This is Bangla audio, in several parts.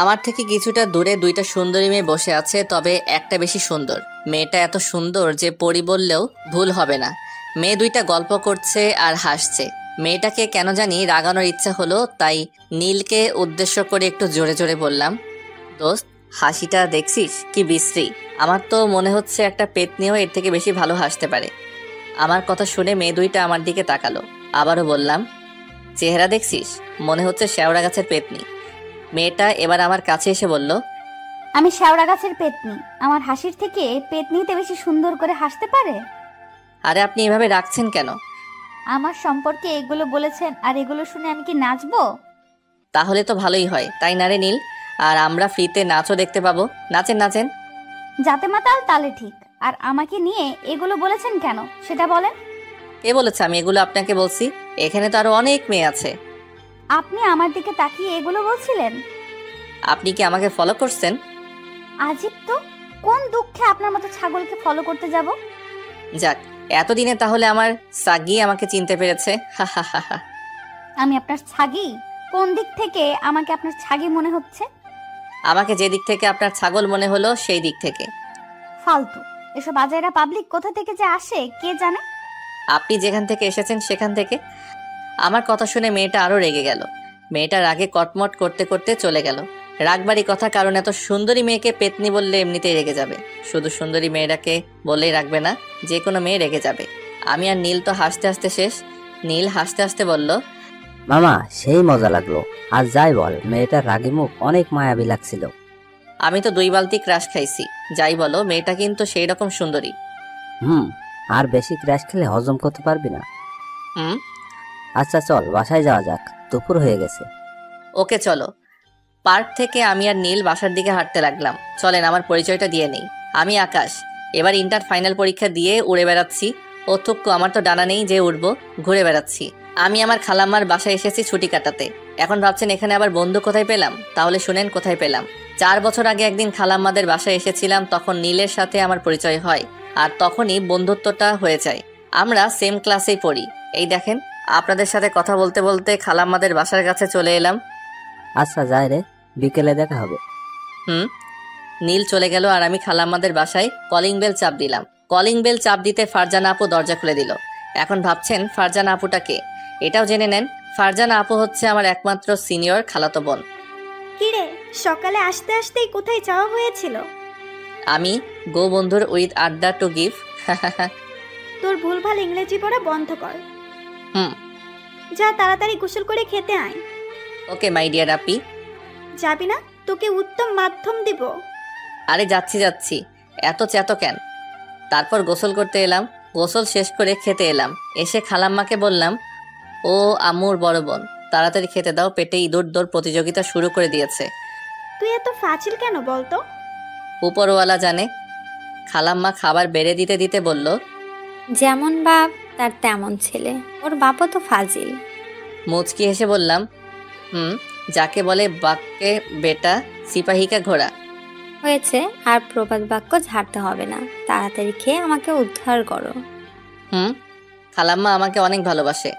আমার থেকে কিছুটা দূরে দুইটা সুন্দরী মেয়ে বসে আছে, তবে একটা বেশি সুন্দর। মেয়েটা এত সুন্দর যে পরি বললেও ভুল হবে না। মেয়ে দুইটা গল্প করছে আর হাসছে। মেয়েটাকে কেন জানি রাগানোর ইচ্ছা হলো, তাই নীলকে উদ্দেশ্য করে একটু জোরে জোরে বললাম, দোস্ত, হাসিটা দেখছিস কি বিশ্রী। আমার তো মনে হচ্ছে একটা পেতনিও এর থেকে বেশি ভালো হাসতে পারে। আমার কথা শুনে মেয়ে দুইটা আমার দিকে তাকালো। আবারও বললাম, চেহারা দেখছিস, মনে হচ্ছে শেওড়া গাছের পেতনি। মেয়েটা এবার আমার কাছে এসে বলল, আমি শেওড়া গাছের পেতনি, আমার হাসির থেকে পেতনিতে বেশি সুন্দর করে হাসতে পারে? আরে আপনি এভাবে রাখছেন কেন? আমার সম্পর্কে এগুলো বলেছেন আর এগুলো শুনে আমি কি নাচবো? তাহলে তো ভালোই হয়, তাই না রে নীল? আর আমরা ফ্রিতে নাচও দেখতে পাবো। নাচেন নাচেন। যাতে মাতাল তালে ঠিক। আর আমাকে নিয়ে এগুলো বলেছেন কেন সেটা বলেন। কে বলেছে আমি এগুলো আপনাকে বলছি? এখানে তো আরো অনেক মেয়ে আছে। আপনি আমার দিকে তাকিয়ে এগুলো বলছিলেন? আপনি কি আমাকে ফলো করছেন? আজীব তো, কোন দুঃখে আপনার মতো ছাগলকে ফলো করতে যাব? যাক, এতদিনে তাহলে আমার সাগি আমাকে চিনতে পেরেছে। হা হা হা হা। আমি আপনার ছাগি? কোন দিক থেকে আমাকে আপনার ছাগি মনে হচ্ছে? আমাকে যে দিক থেকে আপনার ছাগল মনে হলো সেই দিক থেকে। ফালতু এসব আজাইরা পাবলিক কোথা থেকে যে আসে কে জানে। আপনি যেখান থেকে এসেছেন সেখান থেকে। আমার কথা শুনে মেয়েটা আরো রেগে গেল। মেয়েটা রাগে কটমট করতে করতে চলে গেল। রাগবাড়ি কথা, কারণ এত সুন্দরী মেয়েকে পেতনি বললে এমনিতেই রেগে যাবে। শুধু সুন্দরী মেয়েটাকে বললেই রাখবে না, যে কোনো মেয়ে রেগে যাবে। আমি আর নীল তো হাসতে হাসতে শেষ। নীল হাসতে হাসতে বলল, মামা সেই মজা লাগলো। আর যাই বল, মেয়েটার রাগি মুখ অনেক মায়াবী লাগছিল। আমি তো 2 বালতি ক্রাশ খাইছি। যাই বলো, মেয়েটা কিন্তু সেই রকম সুন্দরী। আর বেশি ক্র্যাশ খেলে হজম করতে পারবি না। আচ্ছা চল বাসায় যাওয়া যাক, দুপুর হয়ে গেছে। ওকে চলো। পার্ক থেকে আমি আর নীল বাসার দিকে হাঁটতে লাগলাম। চলেন আমার পরিচয়টা দিয়ে নেই। আমি আকাশ। এবার ইন্টার ফাইনাল পরীক্ষা দিয়ে উড়ে বেড়াচ্ছি। ও থুক্কু, আমার তো ডানা নেই যে উড়বো, ঘুরে বেড়াচ্ছি। আমি আমার খালাম্মার বাসায় এসেছি ছুটি কাটাতে। এখন ভাবছেন এখানে আবার বন্ধু কোথায় পেলাম? তাহলে শুনেন কোথায় পেলাম। 4 বছর আগে একদিন খালাম্মাদের বাসায় এসেছিলাম, তখন নীলের সাথে আমার পরিচয় হয়। আর তখনই বন্ধুত্বটা হয়ে যায়। আমরা সেম ক্লাসেই পড়ি। এই দেখেন, আপনাদের সাথে কথা বলতে বলতে খালাম্মাদের বাসার কাছে চলে এলাম। আচ্ছা যাই রে, বিকেলে দেখা হবে। নীল চলে গেল আর আমি খালাম্মাদের বাসায় কলিং বেল চাপ দিলাম। কলিং বেল চাপ দিতে ফারজানা আপু দরজা খুলে দিল। এখন ভাবছেন ফারজানা আপুটা কে? এটাও জেনে নেন, ফারজানা আপু হচ্ছে আমার একমাত্র সিনিয়র খালাতো বোন। কিরে, সকালে আসতে আসতেই কোথায় যাওয়া হয়েছিল? আমি গো বন্ধুর উইথ আড্ডা টু গিভ। তোর ভুলভাল ইংরেজি পড়া বন্ধ কর। যা তাড়াতাড়ি গোসল করে খেতে আয়। ওকে মাই ডিয়ার আপি। যাবি না? তোকে উত্তম মাধ্যম দিব। আরে যাচ্ছি যাচ্ছি, এত চেতো কেন? তারপর গোসল করতে এলাম। গোসল শেষ করে খেতে এলাম। এসে খালাম্মাকে বললাম, ও আম্মুর বড় বোন, তাড়াতাড়ি খেতে দাও, পেটে ইঁদুর দৌড় প্রতিযোগিতা শুরু করে দিয়েছে। তুই এত ফাজিল কেন বলতো? উপরওয়ালা জানে। খালাম্মা খাবার বেড়ে দিতে দিতে বলল, যেমন বাপ তার তেমন ছেলে, ওর বাপও তো ফাজিল। মুচকি হেসে বললাম, যাকে বলে বাক্যে বেটা সিপাহিকা ঘোড়া। হয়েছে, আর প্রবাদ বাক্য ঝাড়তে হবে না, তাড়াতাড়ি খেয়ে আমাকে উদ্ধার করো। খালাম্মা আমাকে অনেক ভালোবাসে,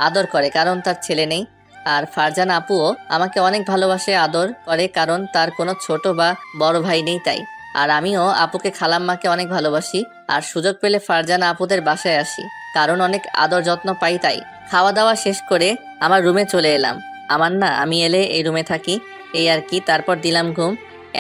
আদর করে, কারণ তার ছেলে নেই। আর ফারজানা আপুও আমাকে অনেক ভালোবাসে, আদর করে, কারণ তার কোনো ছোট বা বড় ভাই নেই তাই। আর আমিও আপুকে খালাম্মাকে অনেক ভালোবাসি, আর সুযোগ পেলে ফারজানা আপুদের বাসায় আসি, কারণ অনেক আদর যত্ন পাই তাই। খাওয়া দাওয়া শেষ করে আমার রুমে চলে এলাম। আমি এলে এই রুমে থাকি, এই আর কি। তারপর দিলাম ঘুম।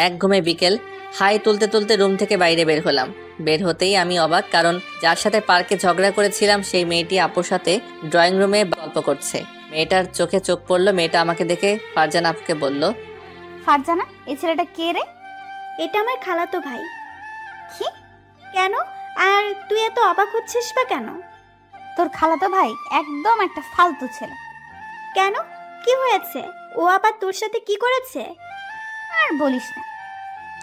এক ঘুমে বিকেল। হাই তুলতে তুলতে রুম থেকে বাইরে বের হলাম। বের হতেই আমি অবাক, কারণ যার সাথে পার্কে ঝগড়া করেছিলাম সেই মেয়েটি আপুর সাথে ড্রয়িং রুমে গল্প করছে। মেয়েটার চোখে চোখ পড়লো। মেয়েটা আমাকে দেখে ফারজানা আপুকে বলল, ফারজানা, এই ছেলেটা কে রে? এটা আমার খালাতো ভাই। কি? কেন? আর তুই এত অবাক হচ্ছিস বা কেন? তোর খালাতো ভাই একদম একটা ফালতু ছেলে। কেন, কি হয়েছে? ও আবার তোর সাথে কি করেছে? আর বলিস না।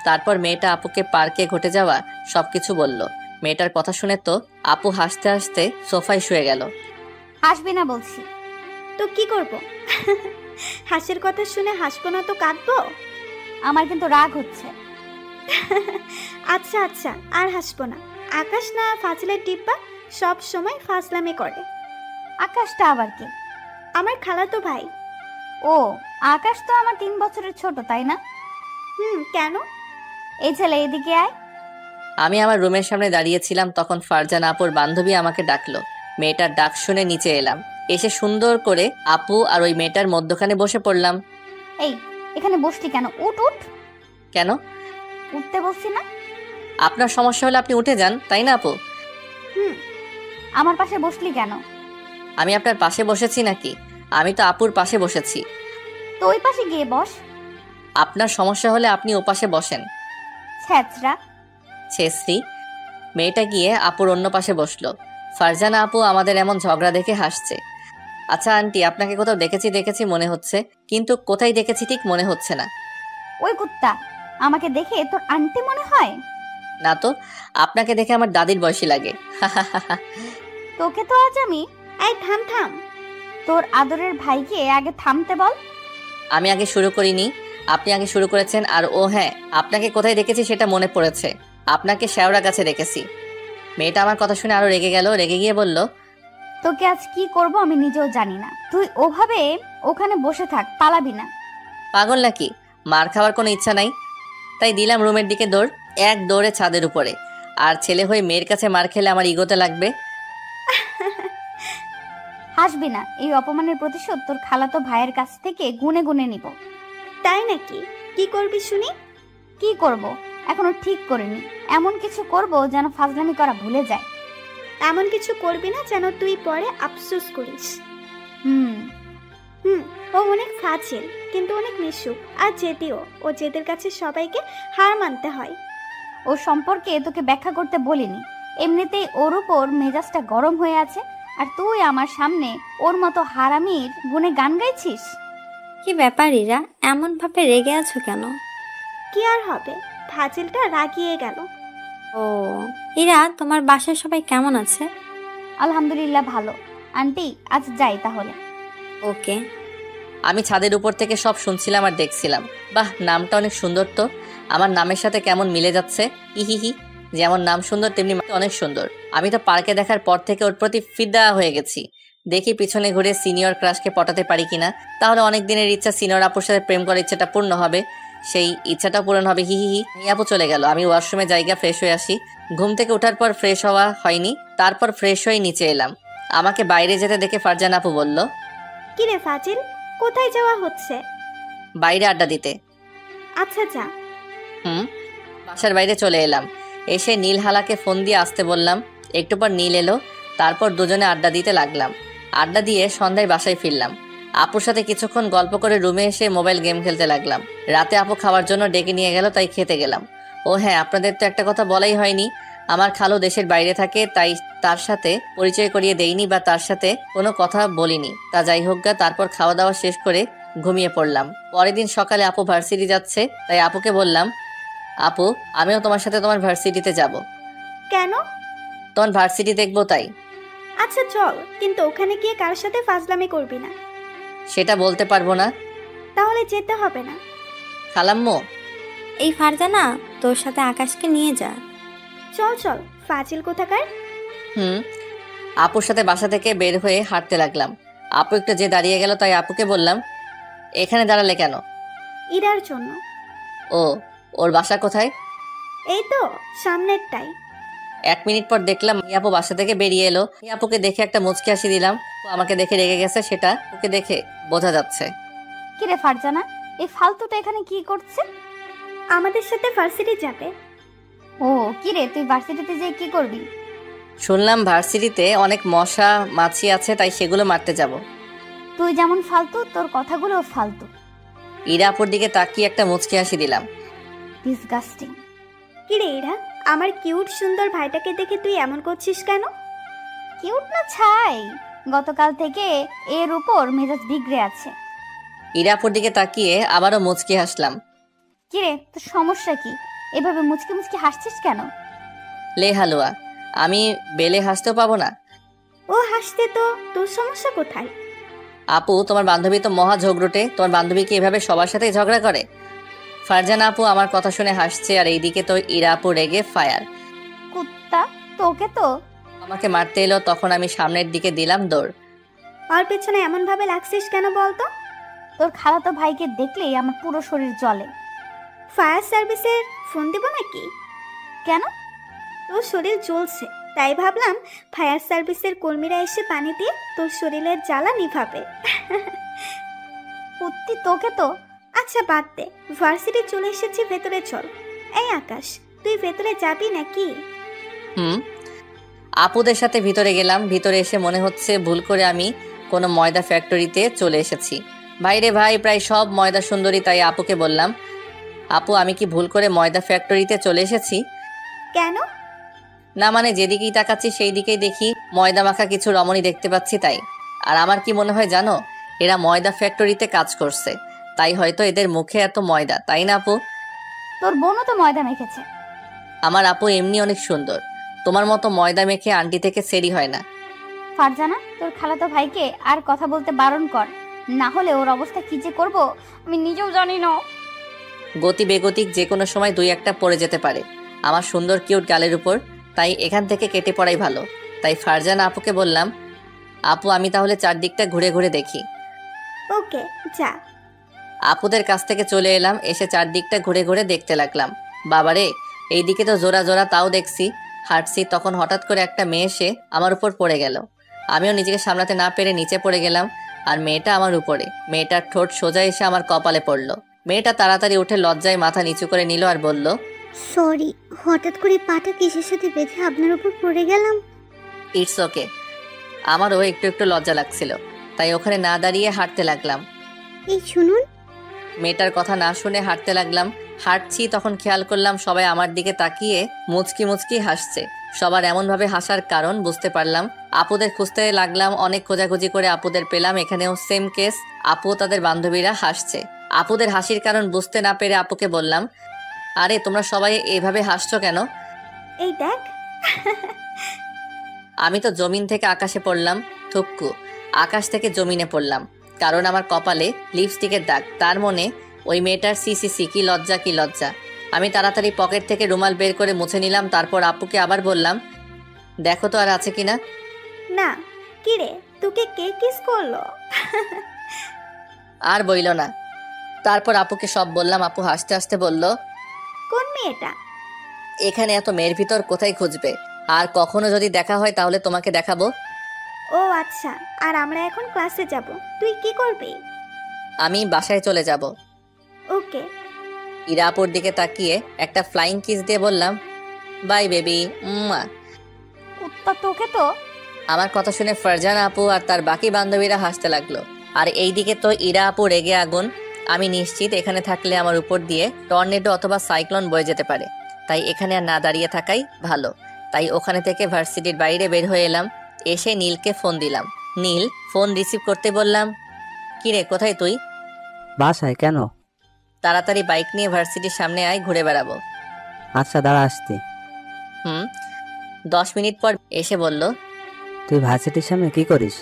তারপর মেয়েটা আপুকে পার্কে ঘটে যাওয়া সবকিছু বলল। মেয়েটার কথা শুনে তো আপু হাসতে হাসতে সোফায় শুয়ে গেল। হাসবি না বলছি। তো কি করব? হাসির কথা শুনে হাসবো না তো কাঁদবো? আমার কিন্তু রাগ হচ্ছে। আচ্ছা আচ্ছা, আর হাসবো না। আকাশ না ফাজিলের ডিব্বা, সব সময় ফাজলামি করে। আকাশটা আবার কে? আমার খালাতো ভাই। ও, আকাশ তো আমার 3 বছরের ছোট, তাই না? কেন? এই ছেলে এদিকে আয়। আমি আমার রুমের সামনে দাঁড়িয়েছিলাম, তখন ফারজানা আপুর বান্ধবী আমাকে ডাকলো। মেয়েটার ডাক শুনে নিচে এলাম, এসে সুন্দর করে আপু আর ওই মেয়েটার মধ্যখানে বসে পড়লাম। এই এখানে বসলি কেন? উঠ উঠ। কেন? উঠতে বলছি না? আপনার সমস্যা হলে আপনি উঠে যান, তাই না আপু? আমার পাশে বসলি কেন? আমি আপনার পাশে বসেছি নাকি? আমি তো আপুর পাশে বসেছি। তো ওই পাশে গিয়ে বস। আপনার সমস্যা হলে আপনি ও পাশে বসেন। ছ্যাচরা। ছেশ্রী। মেয়েটা গিয়ে আপুর অন্য পাশে বসলো। ফারজানা আপু আমাদের এমন ঝগড়া দেখে হাসছে। আচ্ছা আন্টি, আপনাকে কোথাও দেখেছি মনে হচ্ছে, কিন্তু কোথায় দেখেছি ঠিক মনে হচ্ছে না। ওই কুত্তা, আমাকে দেখে তোর আন্টি মনে হয়? না তো, আপনাকে দেখে আমার দাদির বয়সী লাগে। তোকে তো আজ আমি। এই থাম থাম। তোর আদরের ভাইকে আগে থামতে বল। আমি আগে শুরু করিনি, আপনি আগে শুরু করেছেন। আর ও হ্যাঁ, আপনাকে কোথায় দেখেছি সেটা মনে পড়েছে, আপনাকে শেওড়া গাছে দেখেছি। মেয়েটা আমার কথা শুনে আরো রেগে গেল, রেগে গিয়ে বলল, তোকে আজ কি করব আমি নিজেও জানি না। তুই ওভাবে ওখানে বসে থাক, পালাবি না। পাগল নাকি? মার খাওয়ার কোনো ইচ্ছা নাই, তাই দিলাম রুমের দিকে দৌড়। এক দৌড়ে ছাদের উপরে। আর ছেলে হয়ে মেয়ের কাছে মার খেলে আমার ইগোতে লাগবে। হাসবি না, এই অপমানের প্রতিশোধ তোর খালাতো ভাইয়ের কাছ থেকে গুনে গুনে নিব। তাই নাকি? কি করবি শুনি? কি করব এখনো ঠিক করিনি। এমন কিছু করব যেন ফাজলামি করা ভুলে যায়। এমন কিছু করবি না যেন তুই পরে আফসোস করিস। হুম। ও অনেক ফাজিল, কিন্তু অনেক মিশুক আর জেদিও। ও জেদের কাছে সবাইকে হার মানতে হয়। ও সম্পর্কে তোকে ব্যাখ্যা করতে বলিনি, এমনিতেই ওর উপর মেজাজটা গরম হয়ে আছে। আর তুই আমার সামনে ওর মতো হারামির গুণে গান গাইছিস। কি ব্যাপার ইরা, এমন ভাবে রেগে আছো কেন? কি আর হবে, ফাজিলটা রাগিয়ে গেল। ও ইরা, তোমার বাসায় সবাই কেমন আছে? আলহামদুলিল্লাহ ভালো। আন্টি আজ যাই তাহলে। ওকে। আমি ছাদের উপর থেকে সব শুনছিলাম আর দেখছিলাম। বাহ, নামটা অনেক সুন্দর তো, আমার নামের সাথে কেমন মিলে যাচ্ছে। ইহিহি, যেমন নাম সুন্দর তেমনি অনেক সুন্দর। আমি তো পার্কে দেখার পর থেকে ওর প্রতি ফিদা হয়ে গেছি। দেখি পিছনে ঘুরে সিনিয়র ক্রাশকে পটাতে পারি কিনা, তাহলে অনেক দিনের ইচ্ছা সিনিয়র আপুর সাথে প্রেম করার ইচ্ছাটা পূর্ণ হবে। সেই ইচ্ছাটা পূরণ হবে। হিহিহি। আপু চলে গেল, আমি ওয়াশরুমে জায়গা ফ্রেশ হয়ে আসি। ঘুম থেকে ওঠার পর ফ্রেশ হওয়া হয়নি, তারপর ফ্রেশ হয়ে নিচে এলাম। আমাকে বাইরে যেতে দেখে ফারজানা আপু বলল, কিরে ফাজিল, কোথায় যাওয়া হচ্ছে? বাইরে আড্ডা দিতে। আচ্ছা যা। বাসার বাইরে চলে এলাম। এসে নীল হালাকে ফোন দিয়ে আসতে বললাম। একটু পর নীল এলো, তারপর দুজনে আড্ডা দিতে লাগলাম। আড্ডা দিয়ে সন্ধ্যায় বাসায় ফিরলাম। আপুর সাথে কিছুক্ষণ গল্প করে রুমে এসে মোবাইল গেম খেলতে লাগলাম। রাতে আপু খাওয়ার জন্য ডেকে নিয়ে গেল, তাই খেতে গেলাম। ও হ্যাঁ, আপনাদের তো একটা কথা বলাই হয়নি, আমার খালু দেশের বাইরে থাকে, তাই তার সাথে পরিচয় করিয়ে দেইনি বা তার সাথে কোনো কথা বলিনি। তা যাই হোক গা, তারপর খাওয়া দাওয়া শেষ করে ঘুমিয়ে পড়লাম। পরের দিন সকালে আপু ভার্সিটি যাচ্ছে, তাই আপুকে বললাম, আপু আমিও তোমার সাথে তোমার ভার্সিটিতে যাব। কেন? তোমার ভার্সিটি দেখবো তাই। আচ্ছা চল, কিন্তু ওখানে গিয়ে কারোর সাথে ফাজলামি করবি না। সেটা বলতে পারবো না। তাহলে যেতে হবে না। খালাম্মু। এই ফারজানা, তোর সাথে আকাশকে নিয়ে যা। চল চল, ফাজিল কোথাকার। আপুর সাথে বাসা থেকে বের হয়ে হাঁটতে লাগলাম। আপু একটু যে দাঁড়িয়ে গেল, তাই আপুকে বললাম, এখানে দাঁড়ালে কেন? ইরার জন্য। ও, ওর বাসা কোথায়? এই তো সামনেরটাই। 1 মিনিট পর দেখলাম আপু বাসা থেকে বেরিয়ে এলো। আপুকে দেখে একটা মুচকি হাসি দিলাম। ও আমাকে দেখে রেগে গেছে, সেটা ওকে দেখে বোঝা যাচ্ছে। কিরে ফারজানা, এই ফালতুটা এখানে কি করছে? আমাদের সাথে ভার্সিটি যাবে। ও কিরে, তুই ভার্সিটিতে যেয়ে কি করবি? শুনলাম ভার্সিটিতে অনেক মশা মাছি আছে, তাই সেগুলো মারতে যাব। তুই যেমন ফালতু, তোর কথাগুলো ফালতু। ইরা আপুর দিকে তাকিয়ে একটা মুচকি হাসি দিলাম। ডিসগাস্টিং। কিরে ইরা, আমার কিউট সুন্দর ভাইটাকে দেখে তুই এমন করছিস কেন? কিউট না ছাই, গতকাল থেকে এর উপর মেজাজ বিগড়ে আছে। ইরা আপুর দিকে তাকিয়ে আবারও মুচকি হাসলাম। কিরে, তোর সমস্যা কি? এভাবে মুচকি মুচকি হাসছিস কেন? লে হালুয়া, আমি বেলে হাসতেও পাবো না? ও হাসতে তো, তোর সমস্যা কোথায়? আপু তোমার বান্ধবী তো মহা ঝগড়টে, তোমার বান্ধবী কি এভাবে সবার সাথেই ঝগড়া করে? ফারজানা আপু আমার কথা শুনে হাসছে, আর এইদিকে তো ইরা আপু রেগে ফায়ার। কুত্তা, তোকে তো। আমাকে মারতে এলো, তখন আমি সামনের দিকে দিলাম দৌড়। ওর পেছনে এমন ভাবে লাগছিস কেন বলতো? তোর খালাতো ভাইকে দেখলেই আমার পুরো শরীর জ্বলে। ফায়ার সার্ভিসের ফোন দেব নাকি? কেন? তোর শরীর জ্বলছে, তাই ভাবলাম ফায়ার সার্ভিসের কর্মীরা এসে পানি দিয়ে তোর শরীরের জ্বালা নিভাবে। সত্যি তোকে তো। আচ্ছা বাদ দে, ভার্সিটি চলে এসেছি, ভেতরে চল। এই আকাশ, তুই ভেতরে যাবি নাকি? আপুদের সাথে ভিতরে গেলাম। ভিতরে এসে মনে হচ্ছে ভুল করে আমি কোনো ময়দা ফ্যাক্টরিতে চলে এসেছি। ভাইরে ভাই, প্রায় সব ময়দা সুন্দরী। তাই আপুকে বললাম, আপু আমি কি ভুল করে ময়দা ফ্যাক্টরিতে চলে এসেছি? কেন? না মানে যেদিকেই তাকাচ্ছি সেই দিকেই দেখি ময়দা মাখা কিছু রমণী দেখতে পাচ্ছি তাই। আর আমার কি মনে হয় জানো, এরা ময়দা ফ্যাক্টরিতে কাজ করছে, তাই হয়তো এদের মুখে এত ময়দা, তাই না আপু? তোর বোনও তো ময়দা মেখেছে। আমার আপু এমনি অনেক সুন্দর, তোমার মতো ময়দা মেখে আন্টি থেকে সেরি হয় না। ফারজানা, তোর খালাতো ভাইকে আর কথা বলতে বারণ কর, না হলে ওর অবস্থা কি যে করব আমি নিজেও জানি না। গতি বেগতিক যে কোনো সময় দুই একটা পড়ে যেতে পারে আমার সুন্দর কিউট গালের উপর, তাই এখান থেকে কেটে পড়াই ভালো। তাই ফারজানা আপুকে বললাম, আপু আমি তাহলে চারদিকটা ঘুরে ঘুরে দেখি। ওকে যা। আপুদের কাছ থেকে চলে এলাম, এসে চারদিকটা ঘুরে ঘুরে দেখতে লাগলাম। বাবারে, এইদিকে তো জোড়া জোড়া, তাও দেখছি। হাঁটছি, তখন হঠাৎ করে একটা মেয়ে এসে আমার উপর পড়ে গেল। আমিও নিজেকে সামলাতে না পেরে নিচে পড়ে গেলাম, আর মেয়েটা আমার উপরে। মেয়েটার ঠোঁট সোজা এসে আমার কপালে পড়ল। মেয়েটা তাড়াতাড়ি উঠে লজ্জায় মাথা নিচু করে নিল আর বলল, সরি, হঠাৎ করে পাটা কিসের সাথে বেঁধে আপনার উপর পড়ে গেলাম। It's okay. আমারও একটু একটু লজ্জা লাগছিল, তাই ওখানে না দাঁড়িয়ে হাঁটতে লাগলাম। এই শুনুন। মেয়েটার কথা না শুনে হাঁটতে লাগলাম। হাঁটছি, তখন খেয়াল করলাম সবাই আমার দিকে তাকিয়ে মুচকি মুচকি হাসছে। সবার এমনভাবে হাসার কারণ বুঝতে পারলাম। আপুদের খুঁজতে লাগলাম, অনেক খোঁজাখুঁজি করে আপুদের পেলাম। এখানেও সেম কেস, আপু তাদের বান্ধবীরা হাসছে। আপুদের হাসির কারণ বুঝতে না পেরে আপুকে বললাম, আরে তোমরা সবাই এভাবে হাসছো কেন? এই দেখ। আমি তো জমিন থেকে আকাশে পড়লাম, থুক্কু আকাশ থেকে জমিনে পড়লাম, কারণ আমার কপালে লিপস্টিকের দাগ। তার মনে ওই মেয়েটার সি কি লজ্জা, কি লজ্জা। আমি তাড়াতাড়ি পকেট থেকে রুমাল বের করে মুছে নিলাম। তারপর আপুকে আবার বললাম, দেখো তো আর আছে কিনা। না। কি রে, তোকে কে কিস করলো? আর বইল না। তারপর আপুকে সব বললাম। আপু হাসতে হাসতে বলল, কোন মেয়েটা? এখানে এত মেয়ের ভিতর কোথায় খুঁজবে, আর কখনো যদি দেখা হয় তাহলে তোমাকে দেখাবো। ও আচ্ছা, আর আমরা এখন ক্লাসে যাব, তুই কি করবি? আমি বাসায় চলে যাব। ওকে। ইরা আপুর দিকে তাকিয়ে একটা ফ্লাইং কিস দিয়ে বললাম, বাই বেবি। উত্তর তোকে তো। আমার কথা শুনে ফারজানা আপু আর তার বাকি বান্ধবীরা হাসতে লাগলো। আর এইদিকে তো ইরা আপু রেগে আগুন। আমি নিশ্চিত এখানে থাকলে আমার উপর দিয়ে টর্নেডো অথবা সাইক্লোন বয়ে যেতে পারে, তাই এখানে আর না দাঁড়িয়ে থাকাই ভালো। তাই ওখানে থেকে ভার্সিটির বাইরে বের হয়ে এলাম। এসে নীলকে ফোন দিলাম। নীল ফোন রিসিভ করতে বললাম, কিরে কোথায় তুই? বাসায়। কেন? তাড়াতাড়ি বাইক নিয়ে ভার্সিটির সামনে আয়, ঘুরে বেড়াবো। আচ্ছা দাঁড়া, আসছি। 10 মিনিট পর এসে বলল, তুই ভার্সিটির সামনে কি করিস?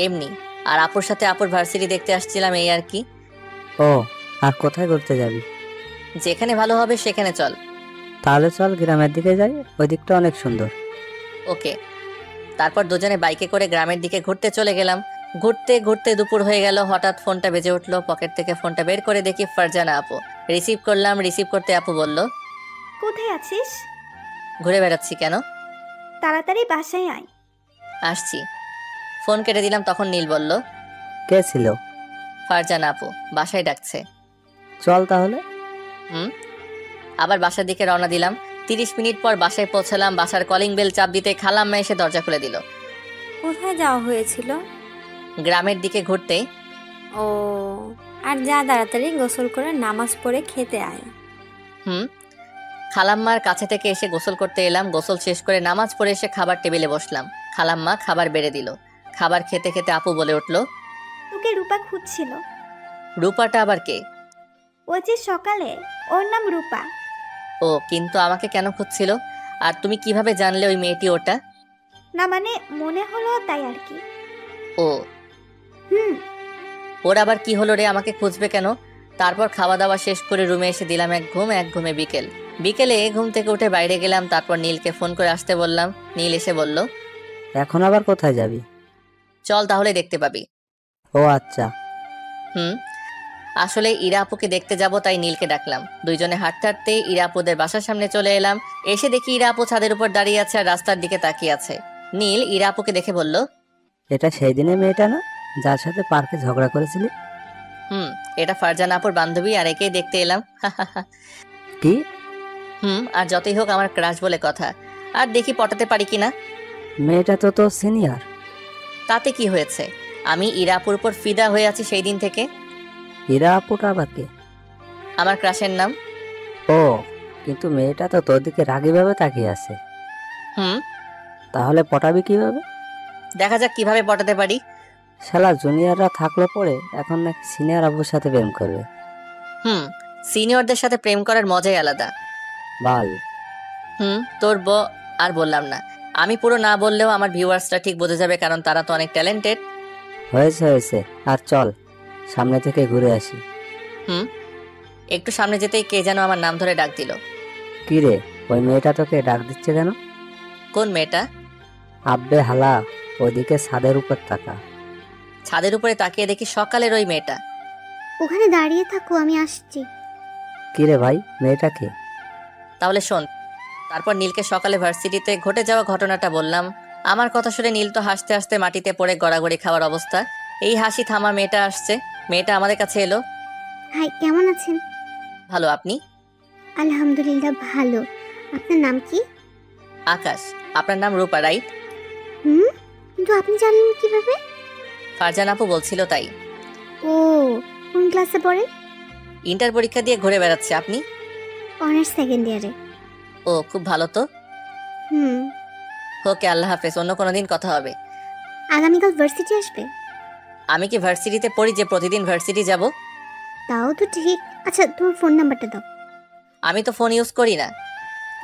এমনি। আর আপুর সাথে আপুর ভার্সিটি দেখতে আসছিলাম, এই আর কি। ও, আর কোথায় ঘুরতে যাবি? যেখানে ভালো হবে সেখানে চল। তাহলে চল গ্রামের দিকে যাই, ওই দিকটা অনেক সুন্দর। ওকে। তারপর দুজনে বাইকে করে গ্রামের দিকে ঘুরতে চলে গেলাম। ঘুরতে ঘুরতে দুপুর হয়ে গেল। হঠাৎ ফোনটা বেজে উঠলো। পকেট থেকে ফোনটা বের করে দেখি ফারজানা আপু। রিসিভ করলাম। রিসিভ করতে আপু বলল, কোথায় আছিস? ঘুরে বেড়াচ্ছি। কেন? তাড়াতাড়ি বাসায় আয়। আসছি। ফোন কেটে দিলাম। তখন নীল বলল, কে ছিল? ফারজানা আপু বাসায় ডাকছে। চল তাহলে। আবার বাসার দিকে রওনা দিলাম। 30 মিনিট পর বাসায় পৌঁছালাম। বাসার কলিং বেল চাপ দিতে খালাম্মা এসে দরজা খুলে দিল। কোথায় যাওয়া হয়েছিল? গ্রামের দিকে ঘুরতে। ও, আর যা তাড়াতাড়ি গোসল করে নামাজ পড়ে খেতে আয়। খালাম্মার কাছে থেকে এসে গোসল করতে এলাম। গোসল শেষ করে নামাজ পড়ে এসে খাবার টেবিলে বসলাম। খালাম্মা খাবার বেড়ে দিল। খাবার খেতে খেতে আপু বলে উঠল, তোকে রূপা খুঁজছিল। রূপাটা আবার কে? ও যে সকালে, ওর নাম রূপা। ও, কিন্তু আমাকে কেন খুঁজছিল? আর তুমি কিভাবে জানলে ওই মেয়েটি ওটা? না মানে মনে হলো তাই আর কি। ও, হুম। ওর আবার কি হলো রে, আমাকে খুঁজবে কেন? তারপর খাওয়া দাওয়া শেষ করে রুমে এসে দিলাম এক ঘুম। এক ঘুমে বিকেলে ঘুম থেকে উঠে বাইরে গেলাম। তারপর নীলকে ফোন করে আসতে বললাম। নীল এসে বলল, এখন আবার কোথায় যাবি? চল তাহলে দেখতে পাবি। ও আচ্ছা। আসলে ইরা আপুকে দেখতে যাব তাই নীলকে ডাকলাম। দুইজনে হাঁটতে হাঁটতে ইরা আপুদের বাসার সামনে চলে এলাম। এসে দেখি ইরা আপু ছাদের উপর দাঁড়িয়ে আছে আর রাস্তার দিকে তাকিয়ে আছে। নীল ইরা আপুকে দেখে বলল, এটা সেই দিনের মেয়েটা না যার সাথে পার্কে ঝগড়া করেছিলি? এটা ফারজানা আপুর বান্ধবী আর একেই দেখতে এলাম। কি? আর যতই হোক আমার ক্রাশ বলে কথা, আর দেখি পটাতে পারি কিনা। মেয়েটা তো তোর সিনিয়র। তাতে কি হয়েছে? আমি ইরা আপুর উপর ফিদা হয়ে আছি সেই দিন থেকে। হীরা আপুটা আবার কে? আমার ক্রাশের নাম। ও, কিন্তু মেয়েটা তো তোর দিকে রাগীভাবে তাকিয়ে আছে। তাহলে পটাবি কিভাবে? দেখা যাক কিভাবে পটাতে পারি। শালা জুনিয়ররা থাকলে পরে এখন নাকি সিনিয়র আপুর সাথে প্রেম করবে। সিনিয়রদের সাথে প্রেম করার মজাই আলাদা। বাল। তোর আর বললাম না। আমি পুরো না বললেও আমার ভিউয়ার্সরা ঠিক বুঝে যাবে, কারণ তারা তো অনেক ট্যালেন্টেড। হয়েছে, আর চল সামনে থেকে ঘুরে আসি। একটু সামনে যেতেই কে যেন আমার নাম ধরে ডাক দিল। কি রে, ওই মেয়েটা তোকে ডাক দিচ্ছে কেন? কোন মেয়েটা? আব্বে হালা, ওদিকে ছাদের উপর তাকা। ছাদের উপরে তাকিয়ে দেখি সকালের ওই মেয়েটা। ওখানে দাঁড়িয়ে থাকো, আমি আসছি। কি রে ভাই, মেয়েটা কে? তাহলে শোন। তারপর নীলকে সকালে ভার্সিটিতে ঘটে যাওয়া ঘটনাটা বললাম। আমার কথা শুনে নীল তো হাসতে হাসতে মাটিতে পড়ে গড়াগড়ি খাওয়ার অবস্থা। এই হাসি থামা মেয়েটা আসছে। মেয়েটা আমাদের কাছে এলো। হাই, কেমন আছেন? ভালো, আপনি? আলহামদুলিল্লাহ ভালো। আপনার নাম কি? আকাশ। আপনার নাম রূপা, রাইট? কিন্তু আপনি জানলেন কিভাবে? ফারজানা আপু বলছিল তাই। ও, কোন ক্লাসে পড়েন? ইন্টার পরীক্ষা দিয়ে ঘুরে বেড়াচ্ছে। আপনি? অনার্স সেকেন্ড ইয়ারে। ও, খুব ভালো তো। ওকে, আল্লাহ হাফেজ, অন্য কোনো দিন কথা হবে। আগামীকাল ভার্সিটি আসবে? আমি কি ভার্সিটিতে পড়ি যে প্রতিদিন ভার্সিটি যাব? তাও তো ঠিক। আচ্ছা, তোমার ফোন নাম্বারটা দাও। আমি তো ফোন ইউজ করি না।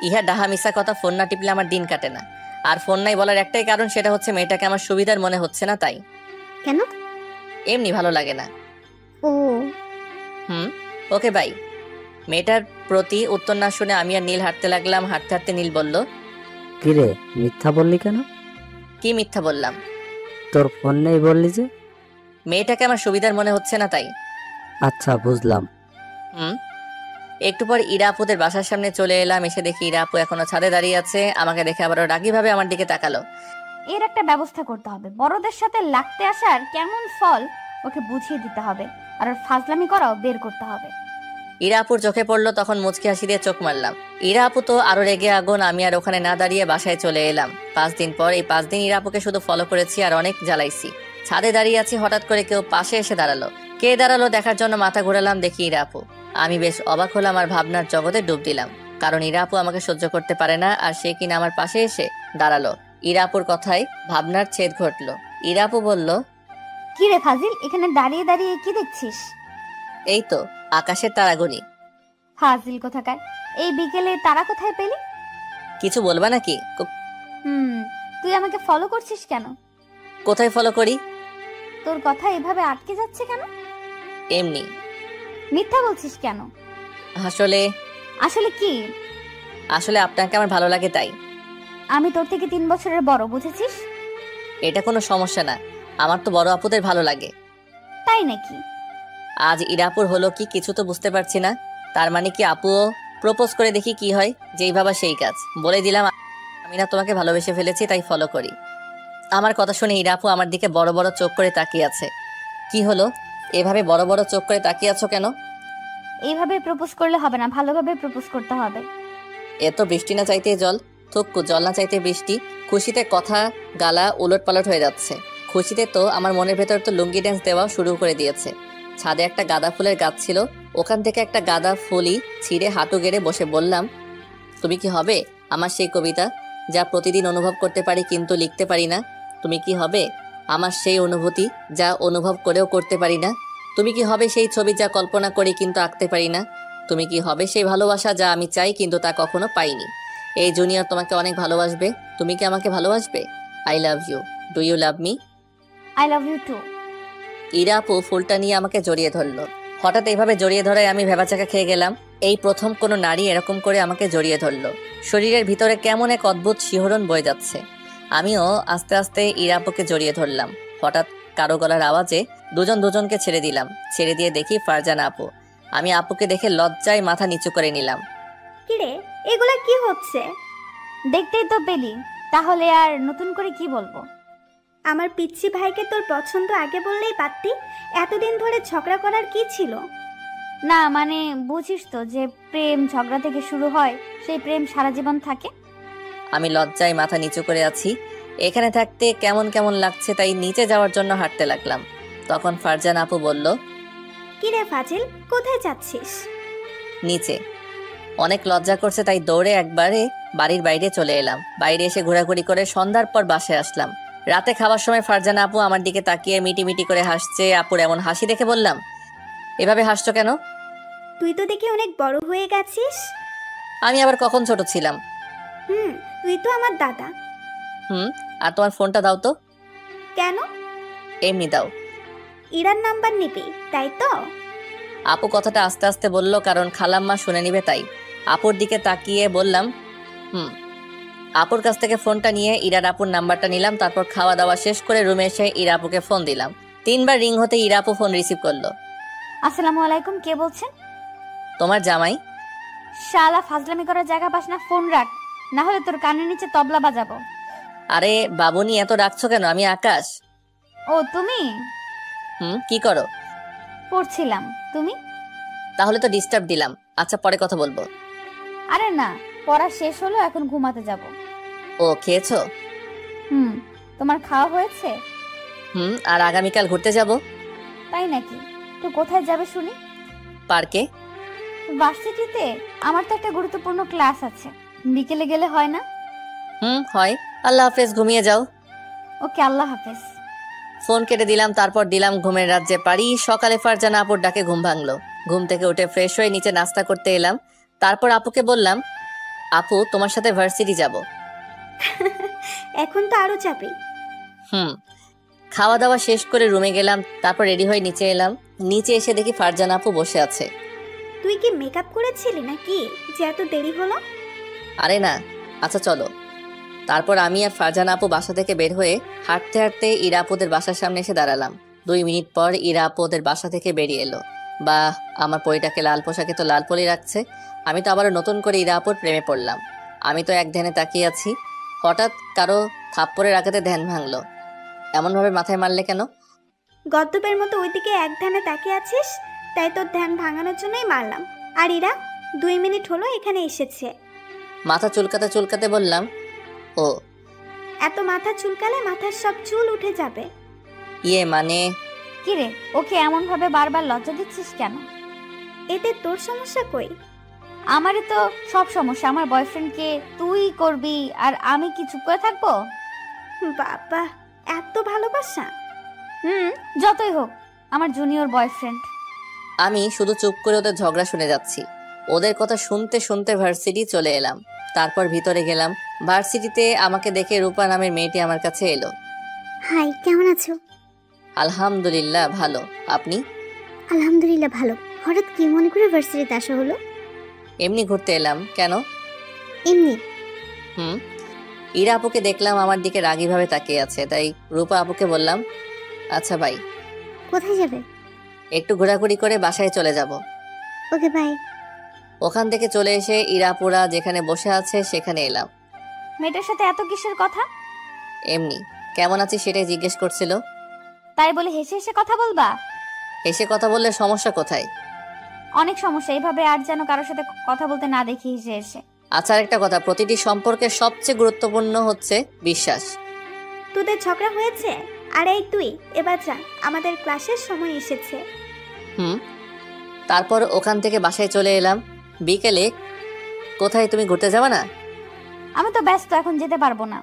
ইহা ডাহা মিশা কথা, ফোন না টিপলে আমার দিন কাটে না। আর ফোন নাই বলার একটাই কারণ, সেটা হচ্ছে মেয়েটাকে আমার সুবিধার মনে হচ্ছে না, তাই। কেন? এমনি ভালো লাগে না। ও। Okay bye. মেয়েটার প্রতি উত্তর না শুনে আমি আর নীল হাঁটতে লাগলাম। হাঁটতে হাঁটতে নীল বলল, কি রে, মিথ্যা বললি কেন? কি মিথ্যা বললাম? তোর ফোন নেই বললি যে। মেয়েটাকে আমার সুবিধার মনে হচ্ছে না, তাই। আচ্ছা, বুঝলাম। একটু পর ইরা আপুদের বাসার সামনে চলে এলাম। এসে দেখি ইরা আপু এখনো ছাদে দাঁড়িয়ে আছে। আমাকে দেখে আবারও রাগীভাবে আমার দিকে তাকালো। এর একটা ব্যবস্থা করতে হবে। বড়দের সাথে লাগতে আসার কেমন ফল ওকে বুঝিয়ে দিতে হবে, আর ওর ফাজলামি করাও বের করতে হবে। ইরা আপুর চোখে পড়লো, তখন মুচকি হাসি দিয়ে চোখ মারলাম। ইরা আপু তো আরো রেগে আগুন। আমি আর ওখানে না দাঁড়িয়ে বাসায় চলে এলাম। 5 দিন পর, এই 5 দিন ইরা আপুকে শুধু ফলো করেছি আর অনেক জ্বালাইছি। ছাদে দাঁড়িয়ে আছি, হঠাৎ করে কেউ পাশে এসে দাঁড়ালো। কে দাঁড়ালো দেখার জন্য মাথা ঘোরালাম, দেখি ইরা আপু। আমি বেশ অবাক হলাম আর ভাবনার জগতে ডুব দিলাম, কারণ ইরা আপু আমাকে সহ্য করতে পারে না, আর সে কিনা আমার পাশে এসে দাঁড়ালো। ইরা আপুর কথায় ভাবনার ছেদ ঘটলো। ইরা আপু বলল, কি রে ফাজিল, এখানে দাঁড়িয়ে দাঁড়িয়ে কি দেখছিস? এই তো আকাশের তারাগুনি। ফাজিল কোথাকার, এই বিকেলে তারা কোথায় পেলি? কিছু বলবা নাকি? তুই আমাকে ফলো করছিস কেন? কোথায় ফলো করি? তোর কথা এভাবে আটকে যাচ্ছে কেন? এমনি। মিথ্যা বলছিস কেন? আসলে কি? আসলে আপনাকে আমার ভালো লাগে, তাই। আমি তোর থেকে 3 বছরের বড়, বুঝেছিস? এটা কোনো সমস্যা না, আমার তো বড় আপুদের ভালো লাগে। তাই নাকি? আজ ইরাপুর হলো কি কিছু তো বুঝতে পারছি না। তার মানে কি আপুও প্রপোজ করে দেখি কি হয়। যেই ভাবা সেই কাজ। বলে দিলাম আমি না তোমাকে ভালোবেসে ফেলেছি, তাই ফলো করি। আমার কথা শুনে ইরাপু আমার দিকে বড় বড় চোখ করে তাকিয়ে আছে। কি হলো, এভাবে বড় বড় চোখ করে তাকিয়ে আছো কেন? এইভাবে প্রপোজ করলে হবে না, ভালোভাবে প্রপোজ করতে হবে। এত বৃষ্টি না চাইতে জল, থুক্কু জল না চাইতে বৃষ্টি। খুশিতে কথা গালা উলট পালট হয়ে যাচ্ছে। খুশিতে তো আমার মনের ভেতর তো লুঙ্গি ড্যান্স দেওয়া শুরু করে দিয়েছে। ছাদে একটা গাঁদা ফুলের গাছ ছিল, ওখান থেকে একটা গাঁদা ফুলই ছিঁড়ে হাঁটু গেড়ে বসে বললাম, তুমি কি হবে আমার সেই কবিতা যা প্রতিদিন অনুভব করতে পারি কিন্তু লিখতে পারি না? তুমি কি হবে আমার সেই অনুভূতি যা অনুভব করেও করতে পারি না? তুমি কি হবে সেই ছবি যা কল্পনা করি কিন্তু আঁকতে পারি না? তুমি কি হবে সেই ভালোবাসা যা আমি চাই কিন্তু তা কখনো পাইনি? এই জুনিয়র তোমাকে অনেক ভালোবাসবে। তুমি কি আমাকে ভালোবাসবে? I love you. Do you love me? I love you too. Ira আপু ফুলটা নিয়ে আমাকে জড়িয়ে ধরলো। হঠাৎ এইভাবে জড়িয়ে ধরায় আমি ভেবাচাকা খেয়ে গেলাম। এই প্রথম কোনো নারী এরকম করে আমাকে জড়িয়ে ধরলো। শরীরের ভিতরে কেমন এক অদ্ভুত শিহরণ বয়ে যাচ্ছে। আমিও আস্তে আস্তে ইরা আপুকে জড়িয়ে ধরলাম। হঠাৎ কারো গলার আওয়াজে দুজন দুজনকে ছেড়ে দিলাম। ছেড়ে দিয়ে দেখি ফারজানা আপু। আমি আপুকে দেখে লজ্জায় মাথা নিচু করে নিলাম। কিরে, এগুলা কি হচ্ছে? দেখতেই তো পেলি, তাহলে আর নতুন করে কি বলবো? আমার পিচ্ছি ভাইকে তোর পছন্দ আগে বললেই পারতি। এতদিন ধরে ঝগড়া করার কি ছিল? না মানে বুঝিস তো যে প্রেম ঝগড়া থেকে শুরু হয়, সেই প্রেম সারা জীবন থাকে। আমি লজ্জায় মাথা নিচু করে আছি। এখানে থাকতে কেমন কেমন লাগছে, তাই নিচে যাওয়ার জন্য হাঁটতে লাগলাম। তখন ফারজানা আপু বলল, কিরে ফাজিল, কোথায় যাচ্ছিস? নিচে। অনেক লজ্জা করছে, তাই দৌড়ে একবারে বাড়ির বাইরে চলে এলাম। বাইরে এসে ঘোরাঘুরি করে সন্ধ্যার পর বাসায় আসলাম। রাতে খাওয়ার সময় ফারজানা আপু আমার দিকে তাকিয়ে মিটি মিটি করে হাসছে। আপুর এমন হাসি দেখে বললাম, এভাবে হাসছো কেন? তুই তো দেখি অনেক বড় হয়ে গেছিস। আমি আবার কখন ছোট ছিলাম? তুই তো আমার দাদা। আর তোমার ফোনটা দাও তো। কেন? এমনি দাও। ইরার নাম্বার নিবি তাই তো? আপু কথাটা আস্তে আস্তে বলল, কারণ খালাম্মা শুনে নিবে তাই। আপুর দিকে তাকিয়ে বললাম, আপুর কাছ থেকে ফোনটা নিয়ে ইরার আপুর নাম্বারটা নিলাম। তারপর খাওয়া দাওয়া শেষ করে রুমে এসে ইরা আপুকে ফোন দিলাম। 3 বার রিং হতে ইরা আপু ফোন রিসিভ করলো। আসসালামু আলাইকুম, কে বলছেন? তোমার জামাই। শালা ফাজলামি করার জায়গা পাস না, ফোন রাখ, না হলে তোর কানের নিচে তবলা বাজাবো। আরে বাবুনি, এত রাখছো কেন? আমি আকাশ। ও তুমি? কি করো? পড়ছিলাম। তুমি? তাহলে তো ডিস্টার্ব দিলাম। আচ্ছা, পরে কথা বলবো। আরে না, পড়া শেষ হলো, এখন ঘুমাতে যাব। ও, খেয়েছো? তোমার খাওয়া হয়েছে? আর আগামীকাল ঘুরতে যাব। তাই নাকি? তো কোথায় যাবে শুনি? পার্কে। ভার্সিটিতে? আমার তো একটা গুরুত্বপূর্ণ ক্লাস আছে, বিকেলে গেলে হয় না? হয়। আল্লাহ হাফেজ, ঘুমিয়ে যাও। ওকে, আল্লাহ হাফেজ। ফোন কেটে দিলাম। তারপর দিলাম ঘুমের রাজ্যে পারি। সকালে ফারজানা আপুর ডাকে ঘুম ভাঙলো। ঘুম থেকে উঠে ফ্রেশ হয়ে নিচে নাস্তা করতে এলাম। তারপর আপুকে বললাম, আপু তোমার সাথে ভার্সিটি যাব। এখন তো আরো যাবি। খাওয়া দাওয়া শেষ করে রুমে গেলাম। তারপর রেডি হয়ে নিচে এলাম। নিচে এসে দেখি ফারজানা আপু বসে আছে। তুই কি মেকআপ করেছিলি নাকি যে এত দেরি হলো? আরে না। আচ্ছা চলো। তারপর আমি আর ফারজানা আপু বাসা থেকে বের হয়ে হাঁটতে হাঁটতে ইরা আপুদের বাসার সামনে এসে দাঁড়ালাম। 2 মিনিট পর ইরা আপু ওদের বাসা থেকে বেরিয়ে এলো। বা আমার পরিটাকে লাল পোশাকে তো লাল পলি রাখছে। আমি তো আবারও নতুন করে ইরা আপুর প্রেমে পড়লাম। আমি তো এক ধ্যানে তাকিয়ে আছি। হঠাৎ কারো থাপ্পড়ের আঘাতে ধ্যান ভাঙলো। এমনভাবে মাথায় মারলে কেন? গদ্দপের মতো ওইদিকে এক ধ্যানে তাকিয়ে আছিস, তাই তোর ধ্যান ভাঙানোর জন্যই মারলাম। আর ইরা 2 মিনিট হলো এখানে এসেছে। মাথা চুলকাতে চুলকাতে বললাম, ও। এত মাথা চুলকালে মাথার সব চুল উঠে যাবে। মানে? কিরে, ওকে এমন ভাবে বারবার লজ্জা দিচ্ছিস কেন? এতে তোর সমস্যা কই? আমারই তো সব সমস্যা। আমার বয়ফ্রেন্ডকে তুই করবি আর আমি কি চুপ করে থাকবো? বাবা, এত ভালোবাসা? যতই হোক, আমার জুনিয়র বয়ফ্রেন্ড। আমি শুধু চুপ করে ওদের ঝগড়া শুনে যাচ্ছি। ওদের কথা শুনতে শুনতে ভার্সিটি চলে এলাম। তারপর ভিতরে গেলাম। ভার্সিটিতে আমাকে দেখে রূপা নামের মেয়েটি আমার কাছে এলো। হাই, কেমন আছো? আলহামদুলিল্লাহ ভালো। আপনি? আলহামদুলিল্লাহ ভালো। হঠাৎ কি মনে করে ভার্সিটিতে আসা হলো? এমনি ঘুরতে এলাম। কেন? এমনি। ইরা আপুকে দেখলাম আমার দিকে রাগীভাবে তাকিয়ে আছে, তাই রূপা আপুকে বললাম, আচ্ছা ভাই। কোথায় যাবে? একটু ঘোরাঘুরি করে বাসায় চলে যাব। ওকে, বাই। ওখান থেকে চলে এসে ইরা আপুরা যেখানে বসে আছে সেখানে এলাম। মেয়েটার সাথে এত কিসের কথা? এমনি। কেমন আছিস সেটাই জিজ্ঞেস করছিল। তাই বলে হেসে হেসে কথা বলবা? হেসে কথা বললে সমস্যা কোথায়? অনেক সমস্যা। এইভাবে আর যেন কারোর সাথে কথা বলতে না দেখি হেসে হেসে। আচ্ছা, একটা কথা, প্রতিটি সম্পর্কের সবচেয়ে গুরুত্বপূর্ণ হচ্ছে বিশ্বাস। তোদের ঝগড়া হয়েছে? আর এই তুই এবার যা, আমাদের ক্লাসের সময় এসেছে। তারপর ওখান থেকে বাসায় চলে এলাম। বিকেলে কোথায়? তুমি ঘুরতে যাবে না? আমি তো ব্যস্ত, এখন যেতে পারবো না।